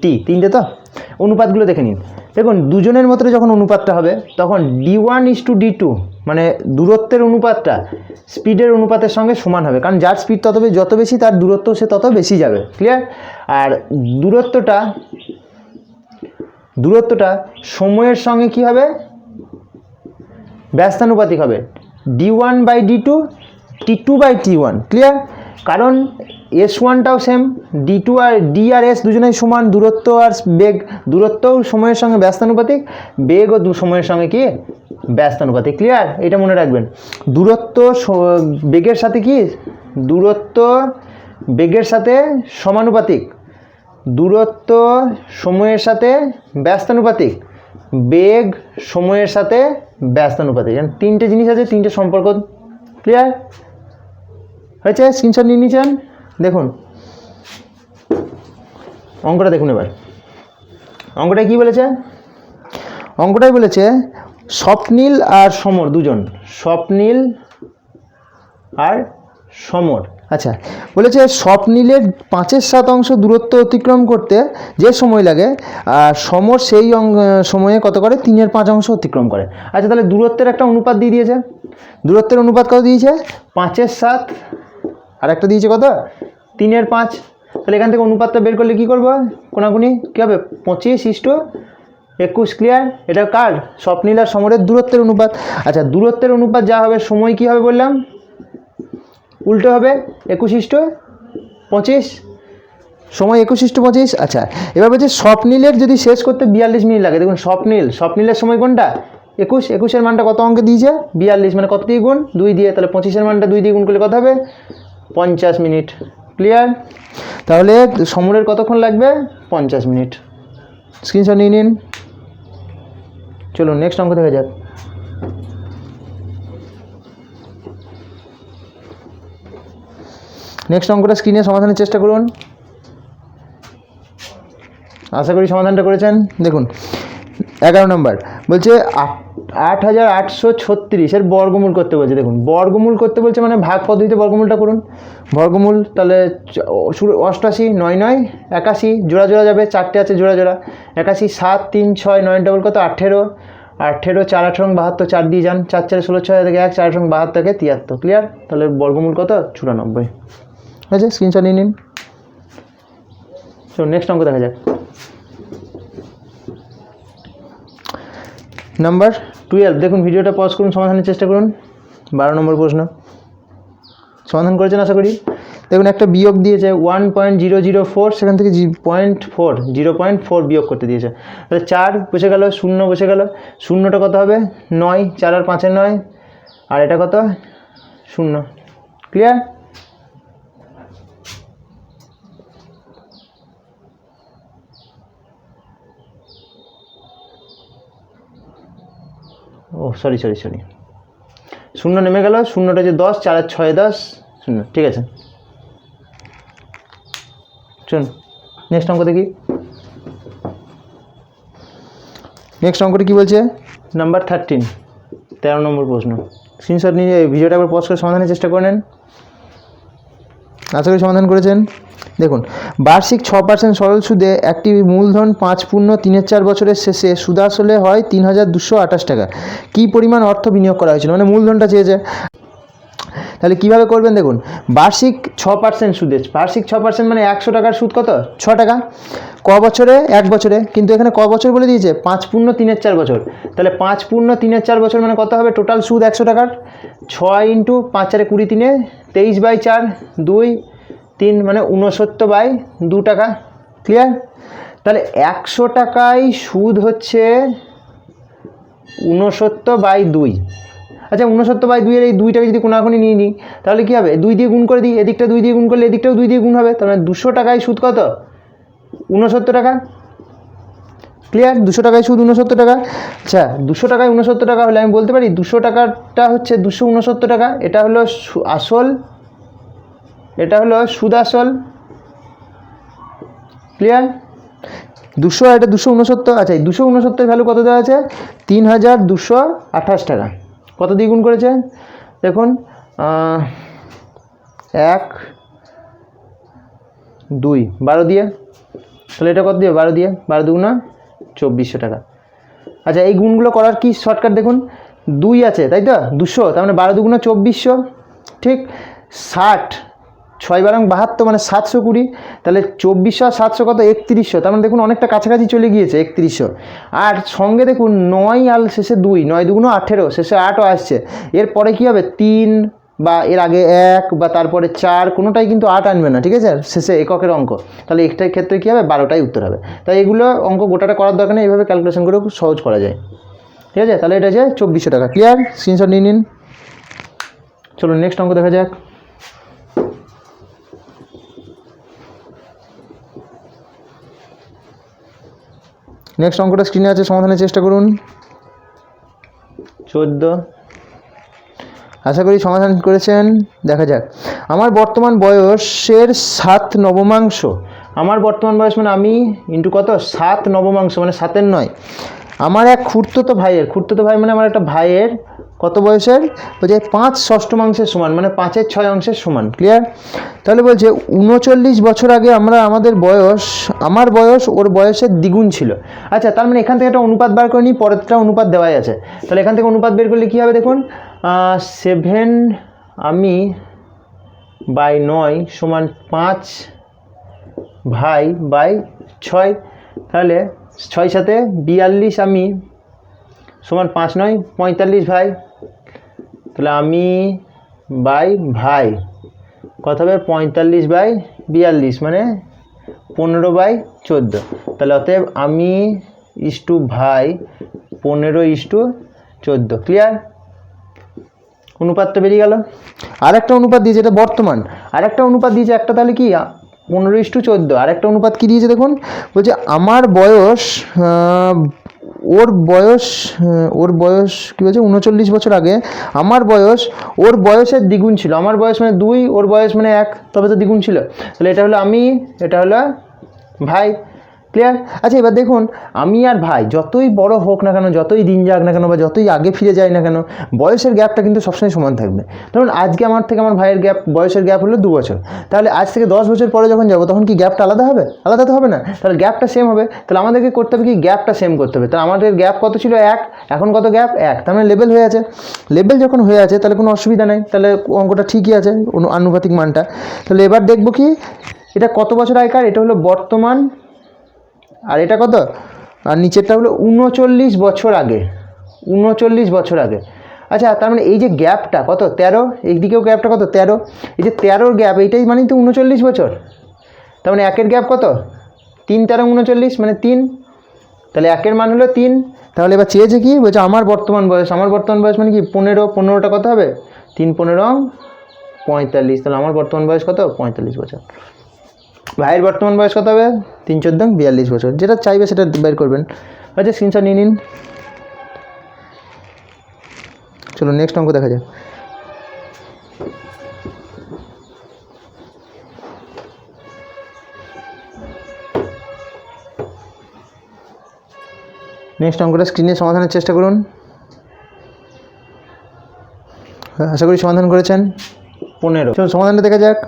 টি, তিনটে তো। অনুপাতগুলো দেখে নিন। দেখুন দুজনের মধ্যে যখন অনুপাতটা হবে তখন D1:D2 মানে দূরত্বের অনুপাতটা স্পিডের অনুপাতের সঙ্গে সমান হবে, কারণ যার স্পিড যত বেশি তার দূরত্ব সে তত বেশি যাবে। ক্লিয়ার? আর দূরত্বটা দূরত্বটা সময়ের সঙ্গে কি হবে, ব্যস্তানুপাতিক হবে, d1/d2 t2/t1। ক্লিয়ার? কারণ s1টাও সেম, d2 আর d আর s দুজনেই সমান, দূরত্ব আর বেগ, দূরত্বও সময়ের সঙ্গে ব্যস্তানুপাতিক, বেগও সময়ের সঙ্গে কি ব্যস্তানুপাতিক। ক্লিয়ার? এটা মনে রাখবেন, দূরত্ব বেগের সাথে কি, দূরত্ব বেগের সাথে সমানুপাতিক, দূরত্ব সময়ের সাথে ব্যস্তানুপাতিক, বেগ সময়ের সাথে ব্যস্তানুপাতিক। তিনটে জিনিস আছে, তিনটে সম্পর্ক। ক্লিয়ার হয়েছে? স্ক্রিনশট নিয়ে নিয়েছেন? দেখুন অঙ্কটা দেখুন এবার। অঙ্কটায় কি বলেছে? অঙ্কটাই বলেছে স্বপ্নীল আর সমর দুজন, স্বপ্নীল আর সমর। আচ্ছা, বলেছে স্বপ্নীলের 5/7 দূরত্ব অতিক্রম করতে যে সময় লাগে, আর সমর সেই সময়ে কত করে, 3/5 অতিক্রম করে। আচ্ছা, তাহলে দূরত্বের একটা অনুপাত দিয়ে দিয়েছে। দূরত্বের অনুপাত কত দিয়েছে? 5/7, আর একটা দিয়েছে কত, 3/5। তাহলে এখান থেকে অনুপাতটা বের করলে কী করবো, কোনাকুনি কী হবে, 25:21। ক্লিয়ার? এটা কার? স্বপ্নীল আর সমরের দূরত্বের অনুপাত। আচ্ছা, দূরত্বের অনুপাত যা হবে, সময় কী হবে বললাম, উল্টো হবে, 21:25, সময় 21:25। আচ্ছা, এবার বলছে স্বপ্নীলের যদি শেষ করতে 42 মিনিট লাগে। দেখুন স্বপ্নীলের সময় কোনটা, 21 মানটা কত অঙ্কে দিয়েছে, 42, মানে কত দিয়ে গুণ, 2 দিয়ে। তাহলে 25 মানটা 2 দিয়ে গুণ করলে কত হবে, 50 মিনিট। ক্লিয়ার? তাহলে সমরের কতক্ষণ লাগবে, 50 মিনিট। স্ক্রিনশট নিয়ে নিন। চলুন নেক্সট অঙ্ক দেখা যাক। নেক্সট অঙ্কটা স্ক্রিনে সমাধানের চেষ্টা করুন। আশা করি সমাধানটা করেছেন। দেখুন 11 নম্বর বলছে 8836 বর্গমূল করতে বলছে। দেখুন বর্গমূল করতে বলছে মানে ভাগ পদ্ধতিতে বর্গমূলটা করুন। বর্গমূল তাহলে 88, 9 9 81, জোড়া জোড়া যাবে, 4টে আছে জোড়া জোড়া, 81, 7 3 6 9 ডবল কত, 18, 18 4 8 72, 4 দিয়ে যান, 4 4 16 6 থেকে 1, 4 72 থেকে 73। ক্লিয়ার? তাহলে বর্গমূল কত, 94। আচ্ছা, স্ক্রিনশট নিয়ে নিন। চলুন নেক্সট অঙ্ক দেখা যাক। নাম্বার 12, দেখুন ভিডিওটা পজ করুন, সমাধানের চেষ্টা করুন। 12 নম্বর প্রশ্ন সমাধান করেছেন আশা করি। দেখুন একটা বিয়োগ দিয়েছে 1.004, সেখান থেকে 0.4 বিয়োগ করতে দিয়েছে। তাহলে 4 বসে গেল, 0 বসে গেল, 0টা কত হবে, 9, 4 আর 5 9, আর এটা কত, 0। ক্লিয়ার? ও সরি, 0 নেমে গেল, 0টা যে 10, 4 আর 6 10, 0। ঠিক আছে, চলুন নেক্সট অঙ্ক দেখি। নেক্সট অঙ্কটা কী বলছে, নাম্বার 13 নম্বর প্রশ্ন। স্ক্রিনশট নিয়ে ভিডিওটা একবার পজ করে সমাধানের চেষ্টা করে নেন। আশা করি সমাধান করেছেন। দেখুন বার্ষিক 6% সরল সুদে একটি মূলধন 5 × 3/4 বছরের শেষে সুদাসলে হয় 3228 টাকা। কী পরিমাণ অর্থ বিনিয়োগ করা হয়েছিল, মানে মূলধনটা চেয়েছে। তাহলে কীভাবে করবেন, দেখুন বার্ষিক 6% সুদে, বার্ষিক 6% মানে 100 টাকার সুদ কত, 6 টাকা। ক বছরে, 1 বছরে, কিন্তু এখানে ক বছর বলে দিয়েছে, 5 × 3/4 বছর। তাহলে 5 × 3/4 বছর মানে কত হবে, টোটাল সুদ 100 টাকার। 6 × 5 4 20 3 23/4 2 3 মানে 69/2 টাকা। ক্লিয়ার? তাহলে 100 টাকায় সুদ হচ্ছে 69/2। আচ্ছা 69/2 এর এই 2টাকে যদি কোনাকুনি নিয়ে নিই তাহলে কী হবে, 2 দিয়ে গুণ করে দিই, এদিকটা 2 দিয়ে গুণ করলে এদিকটাও 2 দিয়ে গুণ হবে। তার মানে 200 টাকায় সুদ কত, 69 টাকা। ক্লিয়ার? 200 টাকায় সুদ 69 টাকা। আচ্ছা 200 টাকায় 69 টাকা হলে আমি বলতে পারি 200 টাকাটা হচ্ছে 269 টাকা। এটা হলো আসল, এটা হলো সুদ আসল। ক্লিয়ার? 200 আর এটা 269। আচ্ছা এই 269 ভ্যালু কত দেওয়া আছে, 3228 টাকা। কত দিয়ে গুণ করেছে দেখুন, 1 2 12 দিয়ে। তাহলে এটা কত দিয়ে, 12 দিয়ে, 12 দুগুণা 2400 টাকা। আচ্ছা এই গুণগুলো করার কি শর্টকাট, দেখুন 2 আছে তাই তো, 200, তার মানে 12 দুগুণা 2400। ঠিক, 60 6 বারং 72 মানে 720, তাহলে 2400 আর 700 কত 3100, তার মানে দেখুন অনেকটা কাছাকাছি চলে গিয়েছে 3100। আর সঙ্গে দেখুন 9 আর শেষে 2, 9 দুগুণ 18, শেষে 8ও আসছে। এরপরে কী হবে 3 বা এর আগে 1 বা তারপরে 4, কোনোটাই কিন্তু 8 আনবে না, ঠিক আছে, শেষে এককের অঙ্ক। তাহলে একটার ক্ষেত্রে কী হবে 12টাই উত্তর হবে। তাই এগুলো অঙ্ক গোটাটা করার দরকার নেই, এইভাবে ক্যালকুলেশন করে খুব সহজ করা যায়, ঠিক আছে। তাহলে এটা যে 2400 টাকা। ক্লিয়ার? স্ক্রিনশট নিয়ে নিন। চলুন নেক্সট অঙ্ক দেখা যাক। নেক্সট অঙ্কটা স্ক্রিনে আছে, সমাধানের চেষ্টা করুন। 14, আশা করি সমাধান করেছেন। দেখা যাক। আমার বর্তমান বয়সের 7 নবমাংশ, আমার বর্তমান বয়স মানে আমি ইন্টু কত 7 নবমাংশ মানে 7-এর 9, আমার এক খুড়তুতো ভাইয়ের, খুড়তুতো ভাই মানে আমার একটা ভাইয়ের কত বয়সের, বলছে 5 ষষ্ঠমাংশের সমান মানে 5-এর 6 অংশের সমান। ক্লিয়ার? তাহলে বলছে 39 বছর আগে আমার বয়স ওর বয়সের দ্বিগুণ ছিল। আচ্ছা, তার মানে এখান থেকে একটা অনুপাত বার করে নিই, পরেরটা অনুপাত দেওয়াই আছে। তাহলে এখান থেকে অনুপাত বের করলে কী হবে দেখুন, 7 আমি বাই 9 সমান 5 ভাই বাই 6, তাহলে 6 সাথে 42 আমি সমান 5 9 45 ভাই, তাহলে আমি বাই ভাই কত হবে 45 বাই 42 মানে 15/14, তাহলে অতএব আমি ইস্টু ভাই 15/14। ক্লিয়ার? অনুপাতটা বেরিয়ে গেল। আরেকটা অনুপাত দিয়েছে, এটা বর্তমান, আরেকটা অনুপাত দিয়েছে একটা, তাহলে কি 15/14। আরেকটা অনুপাত কি দিয়েছে দেখুন, বলছে আমার বয়স ওর বয়স কী বলছে 39 বছর আগে আমার বয়স ওর বয়সের দ্বিগুণ ছিল। আমার বয়স মানে 2, ওর বয়স মানে 1, তবে তো দ্বিগুণ ছিল। তাহলে এটা হলো আমি, এটা হলো ভাই। ক্লিয়ার? আচ্ছা, এবার দেখুন আমি আর ভাই যতই বড় হোক না কেন, যতই দিন যাক না কেন, বা যতই আগে ফিরে যায় না কেন, বয়সের গ্যাপটা কিন্তু সবসময় সমান থাকবে। ধরুন আজকে আমার থেকে আমার ভাইয়ের বয়সের গ্যাপ হলো 2 বছর, তাহলে আজ থেকে 10 বছর পরে যখন যাবো তখন কি গ্যাপটা আলাদা হবে? আলাদা তো হবে না, তাহলে গ্যাপটা সেম হবে। তাহলে আমাদেরকে করতে হবে কি, গ্যাপটা সেম করতে হবে। তাহলে আমাদের গ্যাপ কত ছিল 1, এখন কত গ্যাপ 1, তার মানে লেভেল হয়ে আছে। লেভেল যখন হয়ে আছে তাহলে কোনো অসুবিধা নেই, তাহলে অঙ্কটা ঠিকই আছে আনুপাতিক মানটা। তাহলে এবার দেখবো কি এটা কত বছর আগেকার, এটা হলো বর্তমান, আর এটা কত, আর নিচেরটা হলো 39 বছর আগে, 39 বছর আগে। আচ্ছা, তার মানে এই যে গ্যাপটা কত 13, এই দিকেও গ্যাপটা কত 13, এই যে 13 গ্যাপ এইটাই মানে তো 39 বছর। তার মানে একের গ্যাপ কত 3 13 39 মানে 3, তাহলে একের মান হলো 3। তাহলে এবার চেয়েছে কি, বলছে আমার বর্তমান বয়স মানে কি 15টা কত হবে 3 15 45, তাহলে আমার বর্তমান বয়স কত 45 বছর। ভাইয়ের বর্তমান বয়স কত হবে 3 14 42 বছর। যেটা চাইবে সেটা বের করবেন। আচ্ছা, স্ক্রিনশট নিয়ে নিন। চলো নেক্সট অঙ্ক দেখা যাক। নেক্সট অঙ্কটা স্ক্রিনে সমাধানের চেষ্টা করুন। আশা করি সমাধান করেছেন। 15, চলুন সমাধানটা দেখা যাক।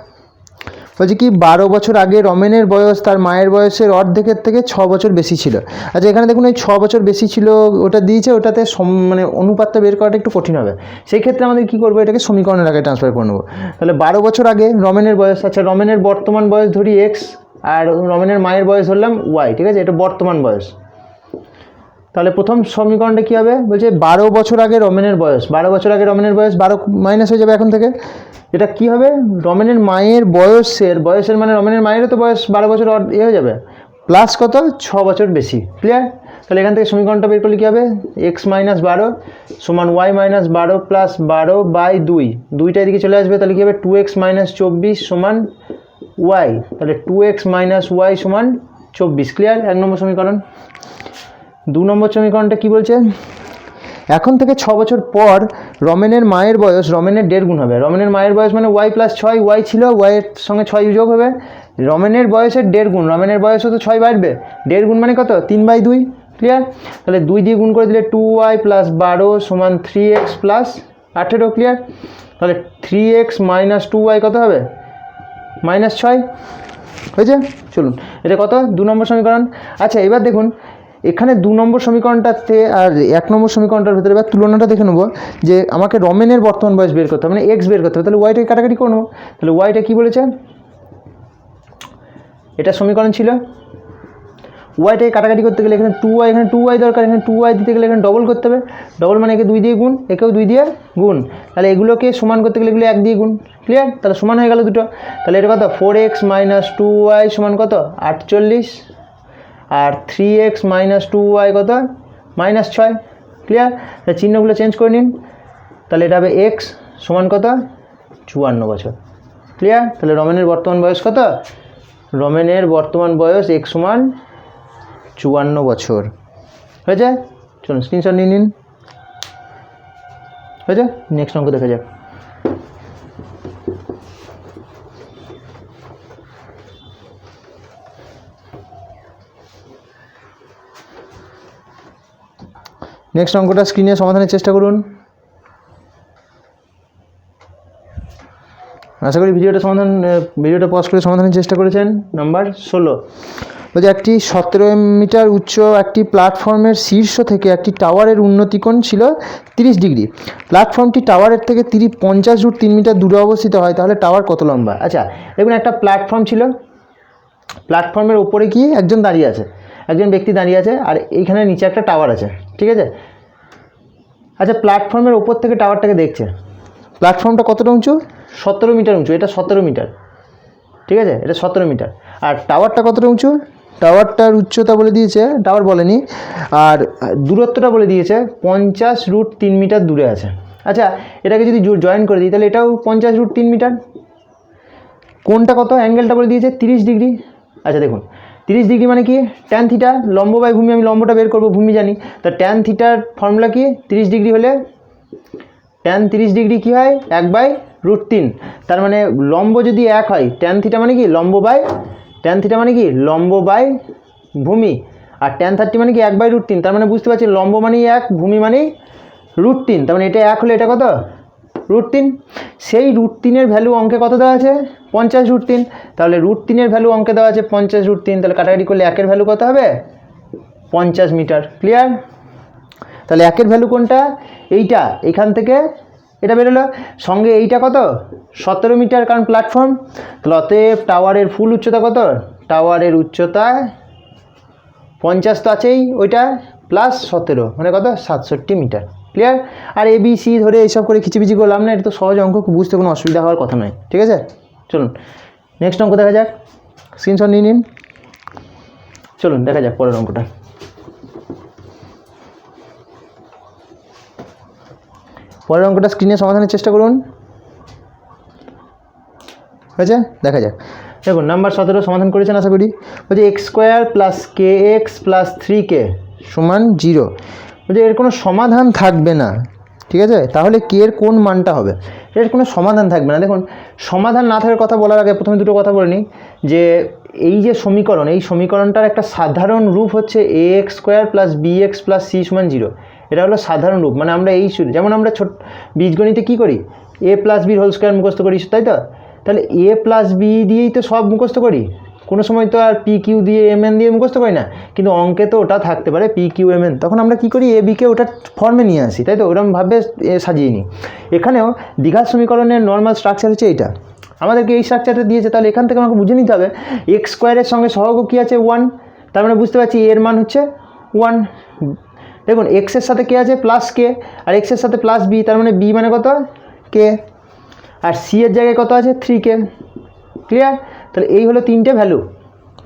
বলছে কি 12 বছর আগে রমেনের বয়স তার মায়ের বয়সের অর্ধেকের থেকে 6 বছর বেশি ছিল। আচ্ছা, এখানে দেখুন এই 6 বছর বেশি ছিল ওটা দিয়েছে, ওটাতে মানে অনুপাতটা বের করাটা একটু কঠিন হবে। সেই ক্ষেত্রে আমাদের কী করবো, এটাকে সমীকরণের আগে ট্রান্সফার করে নেবো। তাহলে 12 বছর আগে রমেনের বয়স, আচ্ছা রমেনের বর্তমান বয়স ধরি x, আর রমেনের মায়ের বয়স ধরলাম y, ঠিক আছে, এটা বর্তমান বয়স। তাহলে প্রথম সমীকরণটা কী হবে, বলছে 12 বছর আগে রমেনের বয়স, 12 বছর আগে রমেনের বয়স 12 মাইনাস হয়ে যাবে এখন থেকে। এটা কি হবে, রমেনের মায়ের বয়সের মানে রমেনের মায়েরও তো বয়স 12 বছর হয়ে যাবে, প্লাস কত 6 বছর বেশি। ক্লিয়ার? তাহলে এখান থেকে সমীকরণটা বের করলে কী হবে, x - 12 সমান y - 12 প্লাস 12/2, 2টা এদিকে চলে আসবে, তাহলে কী হবে 2x - 24 সমান y, তাহলে 2x - y সমান 24। ক্লিয়ার? 1 নম্বর সমীকরণ। 2 নম্বর সমীকরণটা কি বলছে, এখন থেকে 6 বছর পর রমেনের মায়ের বয়স রমেনের 1.5 গুণ হবে। রমেনের মায়ের বয়স মানে y + 6, y ছিল, y এর সঙ্গে 6 যোগ হবে, রমেনের বয়সের 1.5 গুণ, রমেনের বয়সও তো 6 বাড়বে, 1.5 গুণ মানে কত 3/2। ক্লিয়ার? তাহলে 2 দিয়ে গুণ করে দিলে 2y + 12 সমান 3x + 18। ক্লিয়ার? তাহলে 3x - 2y কত হবে -6 হয়েছে। চলুন এটা কত 2 নম্বর সমীকরণ। আচ্ছা, এবার দেখুন এখানে 2 নম্বর সমীকরণটাতে আর 1 নম্বর সমীকরণটার ভিতরে এবার তুলনাটা দেখে নেবো যে আমাকে রমেনের বর্তমান বয়স বের করতে হবে, মানে এক্স বের করতে হবে, তাহলে ওয়াইটাকে কাটাকাটি করে নেবো। তাহলে ওয়াইটা কী বলেছে, এটা সমীকরণ ছিল, ওয়াইটাকে কাটাকাটি করতে গেলে এখানে 2y, এখানে 2y দরকার, এখানে 2y দিতে গেলে এখানে ডবল করতে হবে, ডবল মানে একে 2 দিয়ে গুণ, একেও 2 দিয়ে গুণ, তাহলে এগুলোকে সমান করতে গেলে এগুলো 1 দিয়ে গুণ, ক্লিয়ার, তাহলে সমান হয়ে গেল দুটো। তাহলে এটা কত 4x - 2y সমান কত 48, আর 3x - 2y কত -6, ক্লিয়ার। তাহলে চিহ্নগুলো চেঞ্জ করে নিন, তাহলে এটা হবে x সমান কত 54 বছর, ক্লিয়ার। তাহলে রমেনের বর্তমান বয়স কত, রমেনের বর্তমান বয়স x সমান 54 বছর, হয়েছে। চলুন স্ক্রিনশট নিয়ে নিন, হয়েছে। নেক্সট অঙ্ক দেখা যাক। নেক্সট অঙ্কটা স্ক্রিনে সমাধানের চেষ্টা করুন। আশা করি ভিডিওটা পজ করে সমাধানের চেষ্টা করেছেন। নাম্বার 16 বলছে একটি 17 মিটার উচ্চ একটি প্ল্যাটফর্মের শীর্ষ থেকে একটি টাওয়ারের উন্নতিকোণ ছিল 30 ডিগ্রি। প্ল্যাটফর্মটি টাওয়ারের থেকে 50√3 মিটার দূরে অবস্থিত হয়, তাহলে টাওয়ার কত লম্বা? আচ্ছা দেখুন, একটা প্ল্যাটফর্ম ছিল, প্ল্যাটফর্মের ওপরে কি একজন দাঁড়িয়ে আছে, একজন ব্যক্তি দাঁড়িয়ে আছে, আর এইখানে নিচে একটা টাওয়ার আছে, ঠিক আছে। আচ্ছা প্ল্যাটফর্মের ওপর থেকে টাওয়ারটাকে দেখছে, প্ল্যাটফর্মটা কতটা উঁচু, 17 মিটার উঁচু, এটা 17 মিটার, ঠিক আছে, এটা 17 মিটার। আর টাওয়ারটা কতটা উঁচু, টাওয়ারটার উচ্চতা বলে দিয়েছে, টাওয়ার বলেনি, আর দূরত্বটা বলে দিয়েছে 50√3 মিটার দূরে আছে। আচ্ছা এটাকে যদি জয়েন করে দিই তাহলে এটাও 50√3 মিটার। কোনটা কত, অ্যাঙ্গেলটা বলে দিয়েছে 30 ডিগ্রি। আচ্ছা দেখুন 30 ডিগ্রি মানে কি, ট্যান থিটা, লম্ব বাই ভূমি, আমি লম্বটা বের করবো, ভূমি জানি, তা ট্যান থিটার ফর্মুলা কি, 30 ডিগ্রি হলে ট্যান 30 ডিগ্রি কী হয় 1/√3, তার মানে লম্ব যদি 1 হয়, ট্যান থিটা মানে কি লম্ব বাই, ট্যান থিটা মানে কি লম্ব বাই ভূমি, আর ট্যান 30 মানে কি 1/√3, তার মানে বুঝতে পারছি লম্ব মানেই 1, ভূমি মানেই √3, তার মানে এটা 1 হলে এটা কত √3। সেই √3 ভ্যালু অঙ্কে কত দেওয়া আছে 50√3, তাহলে √3 ভ্যালু অঙ্কে দেওয়া আছে 50√3, তাহলে কাটাকাটি করলে 1 ভ্যালু কত হবে 50 মিটার, ক্লিয়ার। তাহলে 1 ভ্যালু কোনটা, এইটা, এখান থেকে এটা বেরোলো, সঙ্গে এইটা কত 17 মিটার, কারণ প্ল্যাটফর্ম, তাহলে অতএব টাওয়ারের ফুল উচ্চতা কত, টাওয়ারের উচ্চতা 50 তো আছেই, ওইটা প্লাস 17 মানে কত 67 মিটার, ক্লিয়ার। আর ABC ধরে এইসব করে খিচিবিচি করলাম না, এটা তো সহজ অঙ্ক, বুঝতে কোনো অসুবিধা হওয়ার কথা নয়, ঠিক আছে। চলুন নেক্সট অঙ্ক দেখা যাক, স্ক্রিনশট নিয়ে নিন, চলুন দেখা যাক পরের অঙ্কটা। পরের অঙ্কটা স্ক্রিনে সমাধানের চেষ্টা করুন, হয়েছে, দেখা যাক। দেখুন নাম্বার 17 সমাধান করেছেন আশা করি। বলছে x² + kx + 3k সমান 0। বলছে এর কোনো সমাধান থাকবে না, ঠিক আছে, তাহলে কে এর কোন মানটা হবে, এর কোনো সমাধান থাকবে না। দেখুন সমাধান না থাকার কথা বলার আগে প্রথমে দুটো কথা বলে নিই, যে এই যে সমীকরণ, এই সমীকরণটার একটা সাধারণ রূপ হচ্ছে ax² + bx + c সমান 0। এটা হলো সাধারণ রূপ, মানে আমরা এই যেমন আমরা বীজগণিতে কী করি, a + b হোল স্কোয়ার মুখস্থ করি, তাই তো, তাহলে a + b দিয়েই তো সব মুখস্থ করি, কোনো সময় তো আর pq দিয়ে mn দিয়ে মুখস্থ করি না, কিন্তু অঙ্কে তো ওটা থাকতে পারে pq mn, তখন আমরা কি করি a b কে ওটার ফর্মে নিয়ে আসি, তাই তো, ওরকমভাবে সাজিয়ে নিই। এখানেও দ্বিঘাত সমীকরণের নর্মাল স্ট্রাকচার হচ্ছে এইটা, আমাদেরকে এই স্ট্রাকচারটা দিয়েছে, তাহলে এখান থেকে আমাকে বুঝে নিতে হবে x² এর সঙ্গে সহগ কী আছে 1, তার মানে বুঝতে পারছি এর মান হচ্ছে 1। দেখুন x এর সাথে কে আছে +k, আর x এর সাথে +b, তার মানে b মানে কত k, আর c এর জায়গায় কত আছে 3k, ক্লিয়ার। তাহলে এই হলো 3টে ভ্যালু,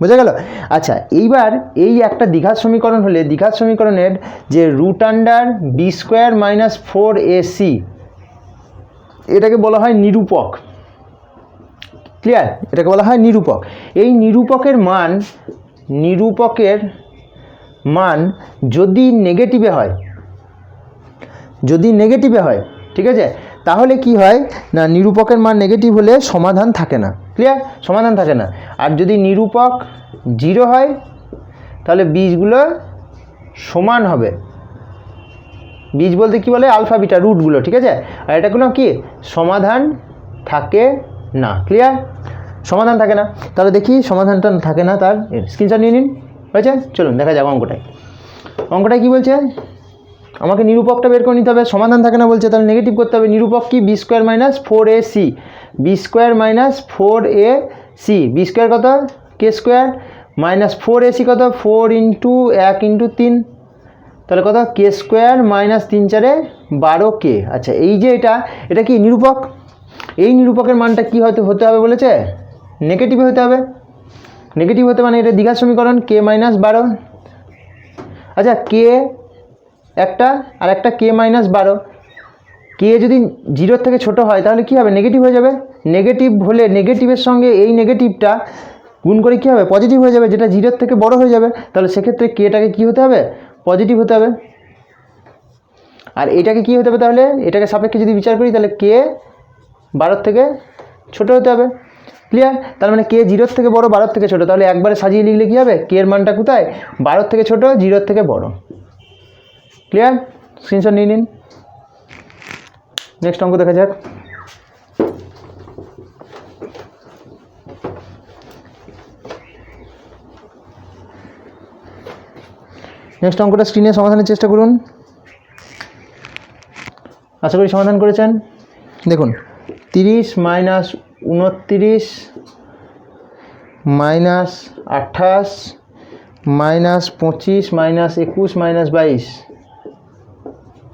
বোঝা গেল। আচ্ছা এইবার এই একটা দ্বিঘাত সমীকরণ হলে দ্বিঘাত সমীকরণের যে √b² - 4ac এটাকে বলা হয় নিরূপক, ক্লিয়ার, এটাকে বলা হয় নিরূপক। এই নিরূপকের মান যদি নেগেটিভে হয়, ঠিক আছে, তাহলে কি হয় না, নিরূপকের মান নেগেটিভ হলে সমাধান থাকে না, ক্লিয়ার, সমাধান থাকে না। আর যদি নিরূপক 0 হয় তাহলে বীজগুলো সমান হবে, বীজ বলতে কি বলে আলফা বিটা রুটগুলো, ঠিক আছে, আর এটা কোনো কি সমাধান থাকে না, ক্লিয়ার, সমাধান থাকে না। তাহলে দেখি সমাধানটা থাকে না, তার স্ক্রিনশট নিয়ে নিন, হয়েছে। চলুন দেখা যাক অঙ্কটায়। অঙ্কটা কি বলছে, আমাকে নিরূপকটা বের করে নিতে হবে, সমাধান থাকে না বলছে, তাহলে নেগেটিভ করতে হবে। নিরূপক কি, B square minus 4ac, B square minus 4ac, B square কত, কে স্কোয়ার, মাইনাস 4ac কত, 4 ইন্টু 1 ইন্টু 3, তাহলে কত, কে স্কোয়ার মাইনাস 3 4 12k। আচ্ছা এই যে এটা কি নিরূপক, এই নিরূপকের মানটা কি হতে হবে বলেছে, নেগেটিভ হতে হবে। নেগেটিভ হতে মানে এটা দ্বিঘাত সমীকরণ, কে মাইনাস 12। আচ্ছা কে একটা আর একটা কে মাইনাস 12, কে যদি 0 থেকে ছোট হয় তাহলে কি হবে, নেগেটিভ হয়ে যাবে। নেগেটিভ হলে নেগেটিভের সঙ্গে এই নেগেটিভটা গুণ করে কি হবে, পজিটিভ হয়ে যাবে, যেটা 0 থেকে বড় হয়ে যাবে। তাহলে সেক্ষেত্রে কেটাকে কি হতে হবে, পজিটিভ হতে হবে। আর এটাকে কি হতে হবে, তাহলে এটাকে সাপেক্ষে যদি বিচার করি তাহলে কে 12 থেকে ছোট হতে হবে। ক্লিয়ার, তার মানে কে 0 থেকে বড়, 12 থেকে ছোট, তাহলে একবারে সাজিয়ে লিখলে কি হবে, কে এর মানটা কোথায়, 12 থেকে ছোট, 0 থেকে বড়। ক্লিয়ার, স্ক্রিনশট নিয়ে নিন। নেক্সট অঙ্ক দেখা যাক। নেক্সট অঙ্কটা স্ক্রিনে সমাধানের চেষ্টা করুন, আশা করি সমাধান করেছেন। দেখুন 30 minus 29 minus 28 minus 25 minus 21 minus 22,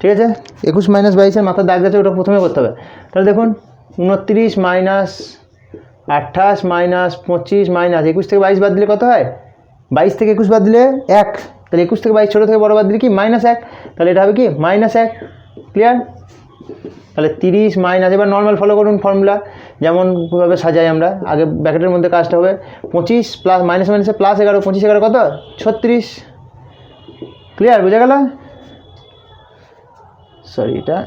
ঠিক আছে। 21 মাইনাস 22-এর মাথার দাগ আছে, ওটা প্রথমে করতে হবে। তাহলে দেখুন 29 মাইনাস 28 মাইনাস 25 মাইনাস 21 থেকে 22 বাদ দিলে কত হয়, 22 থেকে 21 বাদ দিলে 1, তাহলে 21 থেকে 22 ছোটো থেকে বড় বাদ দিলে কি -1, তাহলে এটা হবে কি -1। ক্লিয়ার, তাহলে 30 মাইনাস, এবার নর্মাল ফলো করুন ফর্মুলা, যেমনভাবে সাজাই আমরা, আগে ব্র্যাকেটের মধ্যে কাজটা হবে 25 প্লাস মাইনাস মাইনাসে প্লাস 11, 25 11 কত, 36। ক্লিয়ার, বুঝা গেল, সরি এটা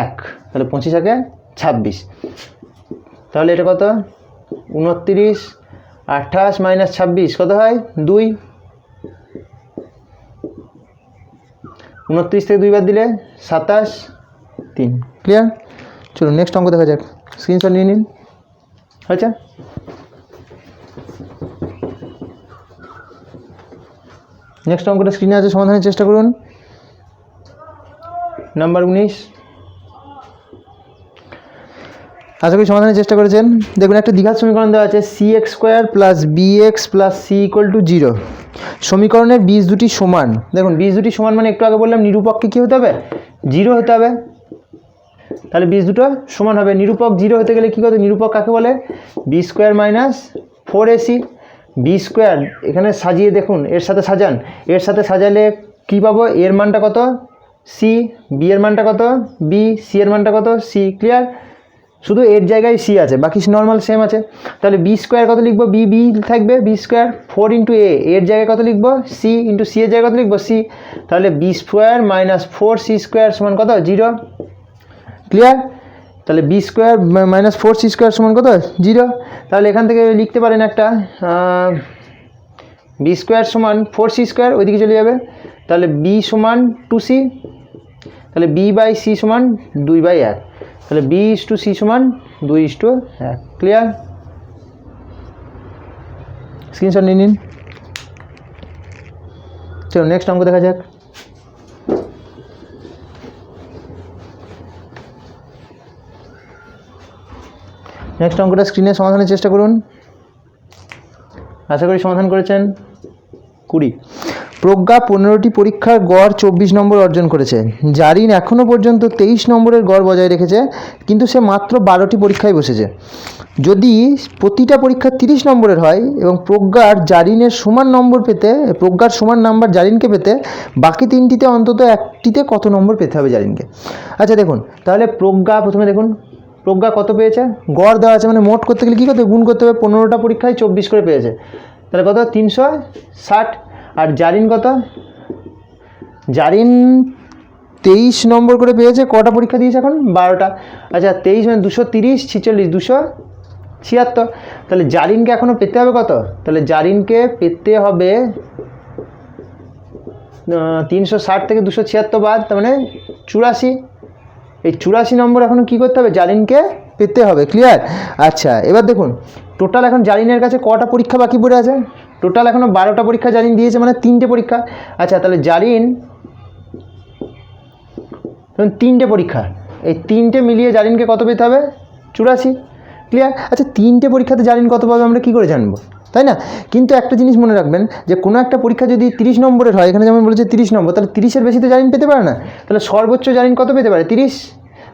1, তাহলে 25 একে 26, তাহলে এটা কত, 29 28 মাইনাস 26 কত হয়, 2, 29 থেকে 2 বাদ দিলে 27, 3। ক্লিয়ার, চলুন নেক্সট অঙ্ক দেখা যাক, স্ক্রিনশট নিয়ে নিন। হয়েছে, নেক্সট অঙ্কটা স্ক্রিনে আছে, সমাধানের চেষ্টা করুন। নাম্বার 19, আশা করি সমাধানের চেষ্টা করেছেন। দেখুন একটা দ্বিঘাত সমীকরণ দেওয়া আছে, cx square plus bx plus c equal to 0। সমীকরণের বীজ দুটি সমান। দেখুন বীজ দুটি সমান মানে একটু আগে বললাম নিরূপককে কী হতে হবে, 0 হতে হবে, তাহলে বীজ দুটো সমান হবে। নিরূপক 0 হতে গেলে কী করতে, নিরূপক কাকে বলে, B square minus 4ac। B square এখানে সাজিয়ে দেখুন, এর সাথে সাজান, এর সাথে সাজালে কী পাবো, এর মানটা কত, সি, বি এর মানটা কত, বি, সি এর মানটা কত, সি। ক্লিয়ার, শুধু এর জায়গায় সি আছে, বাকি নর্মাল সেম আছে। তাহলে বি স্কোয়ার কত লিখবো, বি বি থাকবে, বি স্কোয়ার 4 ইন্টু এ, এর জায়গায় কত লিখবো, সি, ইন্টু সি এর জায়গায় কত লিখবো, সি। তাহলে B square minus 4c square সমান কত, 0। ক্লিয়ার, তাহলে B square minus 4c square সমান কত, 0। তাহলে এখান থেকে লিখতে পারেন একটা বি স্কোয়ার সমান 4c স্কোয়ার, ওইদিকে চলে যাবে, তাহলে বি সমান 2c, তাহলে বি বাই সি সমান 2/1, তাহলে বি ইস টু সি সমান 2:1। ক্লিয়ার, স্ক্রিনশট নিয়ে নিন। চলো নেক্সট অঙ্ক দেখা যাক। নেক্সট অঙ্কটা স্ক্রিনে সমাধানের চেষ্টা করুন, আশা করি সমাধান করেছেন। 20, প্রজ্ঞা 15টি পরীক্ষার গড় 24 নম্বর অর্জন করেছে। জারিন এখনও পর্যন্ত 23 নম্বরের গড় বজায় রেখেছে, কিন্তু সে মাত্র 12টি পরীক্ষায় বসেছে। যদি প্রতিটা পরীক্ষা 30 নম্বরের হয় এবং প্রজ্ঞার সমান নাম্বার জারিনকে পেতে বাকি 3টিতে অন্তত একটিতে কত নম্বর পেতে হবে জারিনকে। আচ্ছা দেখুন, তাহলে প্রজ্ঞা প্রথমে দেখুন, প্রজ্ঞা কত পেয়েছে, গড় দেওয়া আছে, মানে মোট করতে গেলে কী করতে হবে, গুণ করতে হবে, 15টা পরীক্ষায় 24 করে পেয়েছে, তাহলে কত, 360। আর জারিন কত, জারিন 23 নম্বর করে পেয়েছে, কটা পরীক্ষা দিয়েছে এখন, 12টা। আচ্ছা 23 মানে 230, 46, 276, তাহলে জারিনকে এখনও পেতে হবে কত, তাহলে জারিনকে পেতে হবে 360 থেকে 276 বাদ, তার মানে 84। এই 84 নম্বর এখনও কী করতে হবে, জারিনকে পেতে হবে। ক্লিয়ার, আচ্ছা এবার দেখুন টোটাল এখন জারিনের কাছে কটা পরীক্ষা বাকি পড়ে আছে, টোটাল এখনও 12টা পরীক্ষা জারিন দিয়েছে, মানে 3টে পরীক্ষা। আচ্ছা তাহলে জারিন 3টে পরীক্ষা, এই 3টে মিলিয়ে জারিনকে কত পেতে হবে? 84। ক্লিয়ার? আচ্ছা 3টে পরীক্ষাতে জারিন কত পাবে আমরা কী করে জানবো, তাই না? কিন্তু একটা জিনিস মনে রাখবেন যে কোনো একটা পরীক্ষা যদি 30 নম্বরের হয়, এখানে যেমন বলেছে 30 নম্বর, তাহলে 30-এর বেশি তো জারিন পেতে পারে না। তাহলে সর্বোচ্চ জারিন কত পেতে পারে? 30।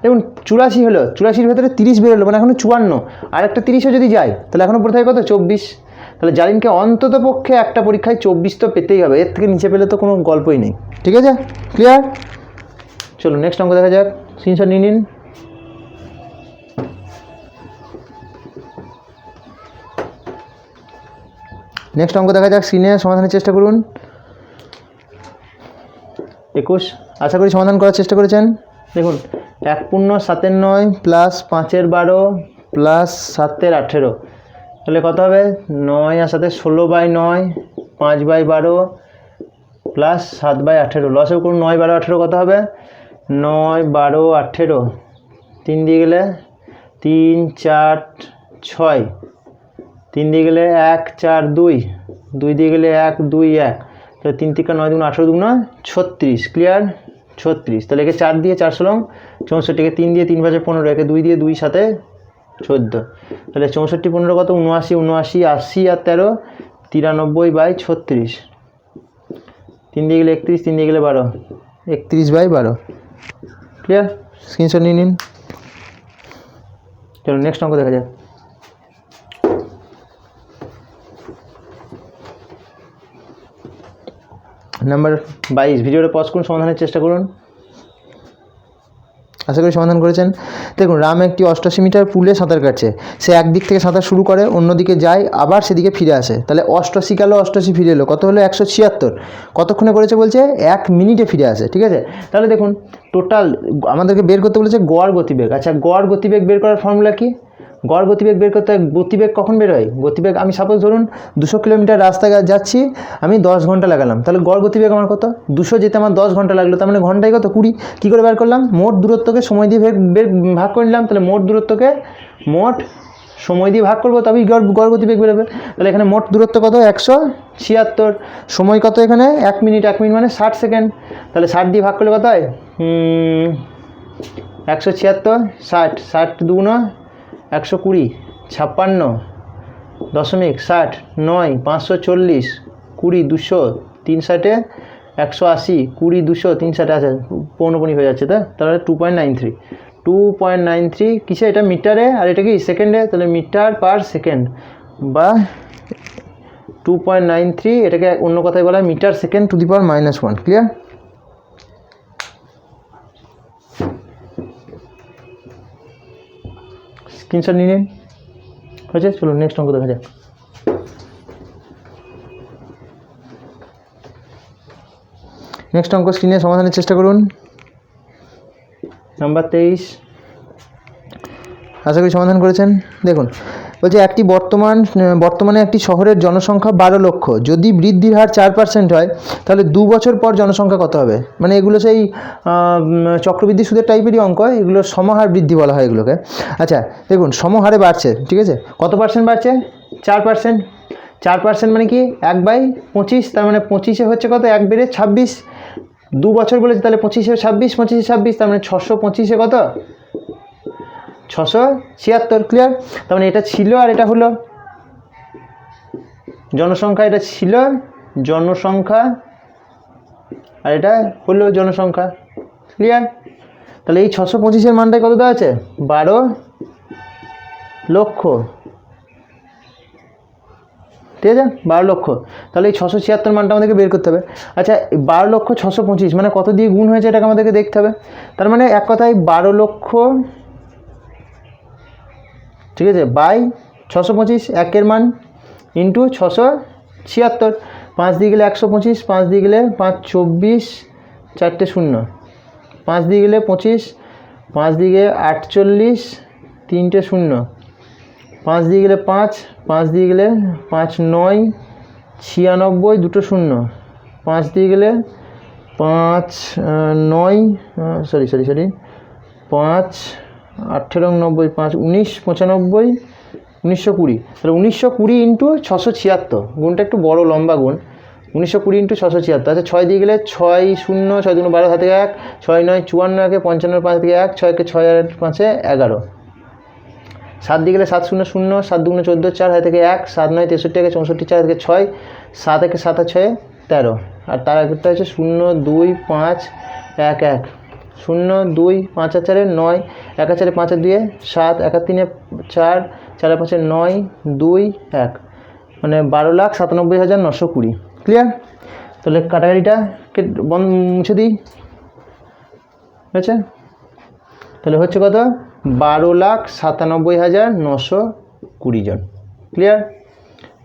দেখুন 84 হলো, 84-র ভেতরে 30 বেরোলো, মানে এখনও 54, আর একটা 30ও যদি যায় তাহলে এখনও পড়ে থাকে কত? 24। তাহলে জারিনকে অন্তত পক্ষে একটা পরীক্ষায় 24 তো পেতেই হবে, এর থেকে নিচে পেলে তো কোনো গল্পই নেই। ঠিক আছে? ক্লিয়ার? চলো নেক্সট অঙ্ক দেখা যাক, স্ক্রিনশট নিয়ে নিন। নেক্সট অঙ্ক দেখা যাক, স্ক্রিনে সমাধানের চেষ্টা করুন। 21, আশা করি সমাধান করার চেষ্টা করেছেন। দেখুন 1 পূর্ণ 7-এর 9 প্লাস 5-এর 12 প্লাস 7-এর 18, তাহলে কত হবে? 9 আর 7-এর 16/9, 5/12 প্লাস 7/18। লসেও করুন 9, 12, 18 কত হবে? 9, 12, 18, 3 দিয়ে গেলে 3, 4, 6, 3 দিয়ে গেলে 1, 4, 2, 2 দিয়ে গেলে 1, 2, 1, তাহলে 3 থেকে 9 দুগুণ 18 দুগুণ 36। ক্লিয়ার? 36। তাহলে একে 4 দিয়ে 4 16 64, একে 3 দিয়ে 3 5 15, একে 2 দিয়ে 2 7 14, তাহলে 64 15 কত? 79, 79, 80 আর 13 93/36। 3 দিয়ে গেলে 31, 3 দিয়ে গেলে 12, 31/12। ক্লিয়ার? স্ক্রিনশট নিয়ে নিন। চলো নেক্সট অঙ্ক দেখা যাক। নাম্বার 22, ভিডিওটা পজ করুন, সমাধানের চেষ্টা করুন। আশা করি সমাধান করেছেন। দেখুন রাম একটি 88 মিটার পুলে সাঁতার কাটছে। সে একদিক থেকে সাঁতার শুরু করে, অন্যদিকে যায়, আবার সেদিকে ফিরে আসে। তাহলে 88 গেল, 88 ফিরে এলো, কত হলো? 176। কতক্ষণে করেছে বলছে? 1 মিনিটে ফিরে আসে। ঠিক আছে? তাহলে দেখুন টোটাল আমাদেরকে বের করতে বলেছে গড় গতিবেগ। আচ্ছা গড় গতিবেগ বের করার ফর্মুলা কি? গড় গতিবেগ বের করতে গতিবেগ কখন বের হয়? গতিবেগ আমি সাপোজ ধরুন 200 কিলোমিটার রাস্তা যাচ্ছি, আমি 10 ঘন্টা লাগালাম, তাহলে গড় গতিবেগ আমার কত? 200 যেতে আমার 10 ঘন্টা লাগলো, তার মানে ঘন্টায় কত? 20। কী করে বের করলাম? মোট দূরত্বকে সময় দিয়ে ভাগ করে নিলাম, তাহলে মোট দূরত্বকে মোট সময় দিয়ে ভাগ করবো, তবেই গড় গতিবেগ বেরোবে। তাহলে এখানে মোট দূরত্ব কত? 176। সময় কত এখানে? 1 মিনিট, 1 মিনিট মানে 60 সেকেন্ড। তাহলে 60 দিয়ে ভাগ করলে কত হয়? 176, 60, 60 দুগুণ 120, 56.60, 9, 540, 20, 200, 3 60, 180, 20, 200, 3 60, আছে 15 হয়ে যাচ্ছে, তাহলে 2.93, 2.93 কিসে? এটা মিটারে, আর এটা কি সেকেন্ডে, তাহলে মিটার পার সেকেন্ড বা 2.93, এটাকে অন্য কথায় বলা হয় metre second to the power -1। Clear? Screenshot নিয়ে নিন। হয়েছে? চলো নেক্সট অঙ্ক দেখা যাক। নেক্সট অঙ্ক স্ক্রিনে সমাধানের চেষ্টা করুন। নাম্বার 23, আশা করি সমাধান করেছেন। দেখুন বলছে একটি বর্তমানে একটি শহরের জনসংখ্যা 12 লক্ষ, যদি বৃদ্ধির হার 4% হয় তাহলে 2 বছর পর জনসংখ্যা কত হবে? মানে এগুলো সেই চক্রবৃদ্ধি সুদের টাইপেরই অঙ্ক, এগুলো সমহার বৃদ্ধি বলা হয় এগুলোকে। আচ্ছা দেখুন সমহারে বাড়ছে, ঠিক আছে? কত পার্সেন্ট বাড়ছে? 4%। 4% মানে কি? 1/25, তার মানে 25-এ হচ্ছে কত? 1 বেড়ে 26। 2 বছর বলেছে, তাহলে 25-এ 26, 25-এ 26, তার মানে 625-এ কত? 676। ক্লিয়ার? তার মানে এটা ছিল আর এটা হলো জনসংখ্যা, এটা ছিল জনসংখ্যা আর এটা হলো জনসংখ্যা। ক্লিয়ার? তাহলে এই 625-এর মানটাই কত দেওয়া আছে? 12 লক্ষ। ঠিক আছে? 12 লক্ষ। তাহলে এই 676 মানটা আমাদেরকে বের করতে হবে। আচ্ছা 12 লক্ষ 625 মানে কত দিয়ে গুণ হয়েছে এটাকে আমাদেরকে দেখতে হবে। তার মানে এক কথায় 12 লক্ষ, ঠিক আছে, বাই 625, 1-এর মান ইন্টু 676, 5 দিয়ে গেলে 125, 5 দিয়ে গেলে 5 24, 4টে 0, 5 দিয়ে গেলে 25, 5 দিয়ে গেলে 48, 3টে 0, 5 দিয়ে গেলে 5, 5 দিয়ে গেলে 5 9, 96, 2টো 0, 5 দিয়ে গেলে 5 9, সরি 5 18 90, 5 19 95, 1920, তাহলে 1920 ইন্টু 676, গুণটা একটু বড় লম্বা গুণ, 1920 ইন্টু 676, আচ্ছা 6 দিয়ে গেলে 6 0 6 2 12 হাতে 1, 6 9 54 একে 55 5 থেকে 1, 6 কে 6 আর 5 11, 7 দিয়ে গেলে 7 0 0, 7 2 14 4 হাতে থেকে 1, 7 9 63 একে 64 4 থেকে 6, 7 একে 7 আর 6 13, আর তার আগেরটা হচ্ছে 0 2 5 1 1, 0 2 5 আর 4 9, 1 আর 4 5 আর 2 7, 1 আর 3 4, 4 আর 5 9 2 1, মানে 12,97,920। ক্লিয়ার? তাহলে কাটাকাটিটা মুছে দিই, হয়েছে? তাহলে হচ্ছে কত? 12,97,920 জন। ক্লিয়ার?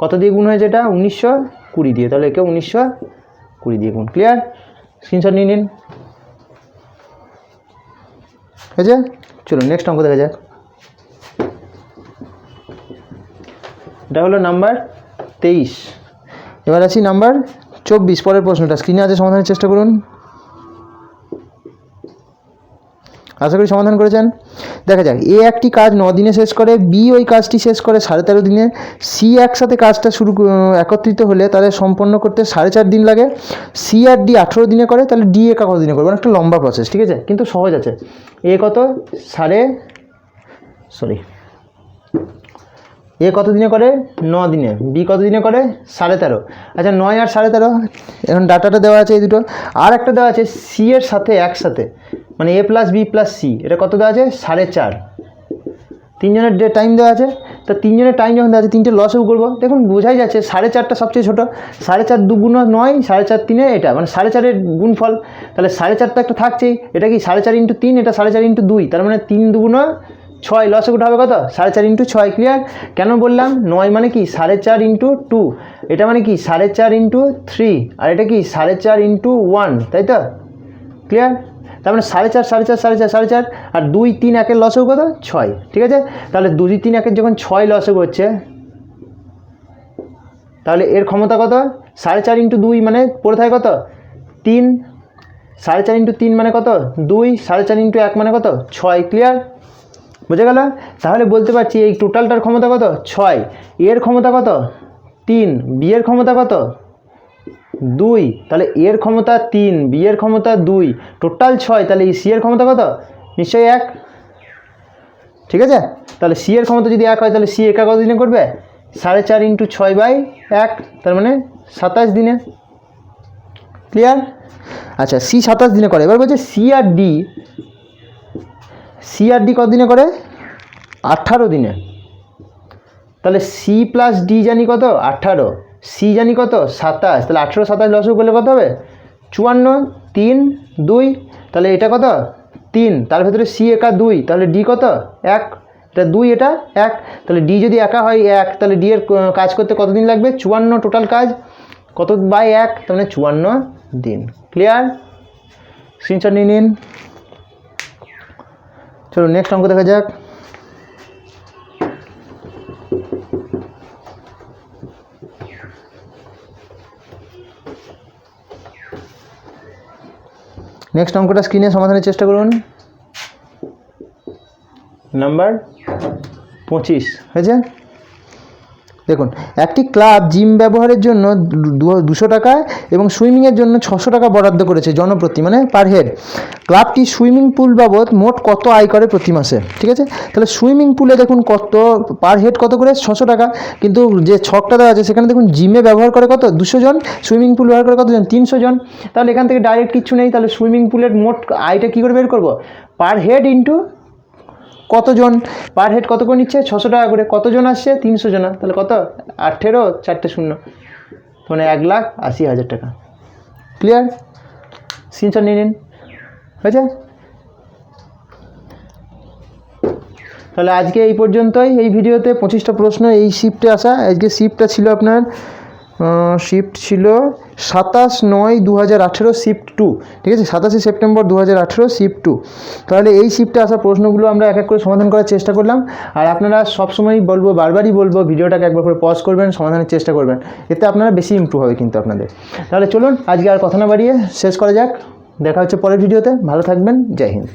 কত দিয়ে গুণ হয়েছে এটা? 1920 দিয়ে, তাহলে একে 1920 দিয়ে গুণ। ক্লিয়ার? স্ক্রিনশট নিয়ে নিন, হয়েছে? চলুন নেক্সট অঙ্ক দেখা যাক। এটা হলো নাম্বার 23। এবার আছি নাম্বার 24, পরের প্রশ্নটা স্ক্রিনে আছে, সমাধানের চেষ্টা করুন। আশা করি সমাধান করেছেন। দেখা যাক, এ একটি কাজ 9 দিনে শেষ করে, বি ওই কাজটি শেষ করে 13.5 দিনে, সি একসাথে কাজটা একত্রিত হলে তাদের সম্পন্ন করতে 4.5 দিন লাগে, সি আর ডি 18 দিনে করে, তাহলে ডি এ কত দিনে করবে? একটা লম্বা প্রসেস, ঠিক আছে, কিন্তু সহজ আছে। এ কত? এ কত দিনে করে? 9 দিনে। বি কত দিনে করে? 13.5। আচ্ছা 9 আর 13.5, এখন ডাটাটা দেওয়া আছে এই দুটো, আর একটা দেওয়া আছে সি এর সাথে একসাথে, মানে এ প্লাস বি প্লাস সি, এটা কত দেওয়া আছে? 4.5। তিনজনের টাইম দেওয়া আছে, তা তিনজনের টাইম যখন দেওয়া আছে, তিনটে লসও করবো। দেখুন বোঝাই যাচ্ছে 4.5টা সবচেয়ে ছোটো, 4.5 2 গুণ 9, 4.5 3 এটা, মানে 4.5-এর গুণফল, তাহলে 4.5 তো একটা থাকছেই, এটা কি 4.5 ইন্টু 3, এটা 4.5 ইন্টু 2, তার মানে 3 2 গুণ 6, লসে উঠে হবে কত? 4.5 ইন্টু 6। ক্লিয়ার? কেন বললাম 9 মানে কি 4.5 ইন্টু 2, এটা মানে কি 4.5 ইন্টু 3, আর এটা কি 4.5 ইন্টু 1, তাই তো? ক্লিয়ার? তার মানে 4.5 4.5 4.5 4.5, আর 2 3 1-এর লসও কত? 6। ঠিক আছে, তাহলে 2 3 1-এর যখন 6 লসও হচ্ছে, তাহলে এর ক্ষমতা কত? 4.5 ইন্টু 2 মানে পড়ে থাকে কত? 3, 4.5 ইন্টু 3 মানে কত? 2, 4.5 ইন্টু 1 মানে কত? 6। ক্লিয়ার? বুঝে গেল? তাহলে বলতে পারছি এই টোটালটার ক্ষমতা কত? 6, এর ক্ষমতা কত? 3, বি এর ক্ষমতা কত? 2, তাহলে এর ক্ষমতা 3, বি এর ক্ষমতা 2, টোটাল 6, তাহলে এই সি এর ক্ষমতা কত? নিশ্চয়ই 1। ঠিক আছে, তাহলে সি এর ক্ষমতা যদি 1 হয়, তাহলে সি একা কত দিনে করবে? 4.5 ইন্টু 6/1, তার মানে 27 দিনে। ক্লিয়ার? আচ্ছা সি 27 দিনে করে। এবার বলছে সি আর ডি কত দিনে করে? 18 দিনে। তাহলে সি প্লাস ডি জানি কত? 18, সি জানি কত? 27, তাহলে 18 27 লসও করলে কত হবে? 54, 3 2, তাহলে এটা কত? 3, তার ভেতরে সি একা 2, তাহলে ডি কত? 1, এটা 2, এটা 1, তাহলে ডি যদি একা হয় 1, তাহলে ডি এর কাজ করতে কত দিন লাগবে? 54 টোটাল কাজ, কত বাই 1, তার মানে 54 দিন। ক্লিয়ার? স্ক্রিনশট নিয়ে নিন। চলো নেক্সট অঙ্ক দেখা যাক। নেক্সট অঙ্কটা স্ক্রিনে সমাধানের চেষ্টা করুন। নাম্বার 25 হয়েছে। দেখুন, একটি ক্লাব জিম ব্যবহারের জন্য 200 টাকা এবং সুইমিংয়ের জন্য 600 টাকা বরাদ্দ করেছে জনপ্রতি, মানে পার হেড। ক্লাবটি সুইমিং পুল বাবদ মোট কত আয় করে প্রতি মাসে? ঠিক আছে, তাহলে সুইমিং পুলে দেখুন কত পার হেড কত করে? 600 টাকা, কিন্তু যে ছকটা দেওয়া আছে সেখানে দেখুন জিমে ব্যবহার করে কত? 200 জন, সুইমিং পুল ব্যবহার করে কতজন? 300 জন। তাহলে এখান থেকে ডাইরেক্ট কিচ্ছু নেই, তাহলে সুইমিং পুলের মোট আয়টা কী করে বের করবো? পার হেড ইন্টু কতজন, পার হেড কত করে নিচ্ছে? 600 টাকা করে। কতজন আসছে? 300 জন, তাহলে কত? 18 4টে 0, মানে 1,80,000 টাকা। ক্লিয়ার? স্ক্রিনশট নিয়ে নিন। হয়েছে? তাহলে আজকে এই পর্যন্তই। এই ভিডিওতে 25টা প্রশ্ন এই শিফটে আসা। আজকে শিফটটা ছিল আপনার শিফট ছিল 27/9/2018 শিফট 2। ঠিক আছে, 27 সেপ্টেম্বর 2018 শিফট 2। তাহলে এই শিফটে আসা প্রশ্নগুলো আমরা এক এক করে সমাধান করার চেষ্টা করলাম। আর আপনারা সবসময়ই বলবো, বারবারই বলবো, ভিডিওটাকে একবার করে পজ করবেন, সমাধানের চেষ্টা করবেন, এতে আপনারা বেশি ইমপ্রুভ হবে কিন্তু আপনাদের। তাহলে চলুন আজকে আর কথা না বাড়িয়ে শেষ করা যাক। দেখা হচ্ছে পরের ভিডিওতে। ভালো থাকবেন। জয় হিন্দ।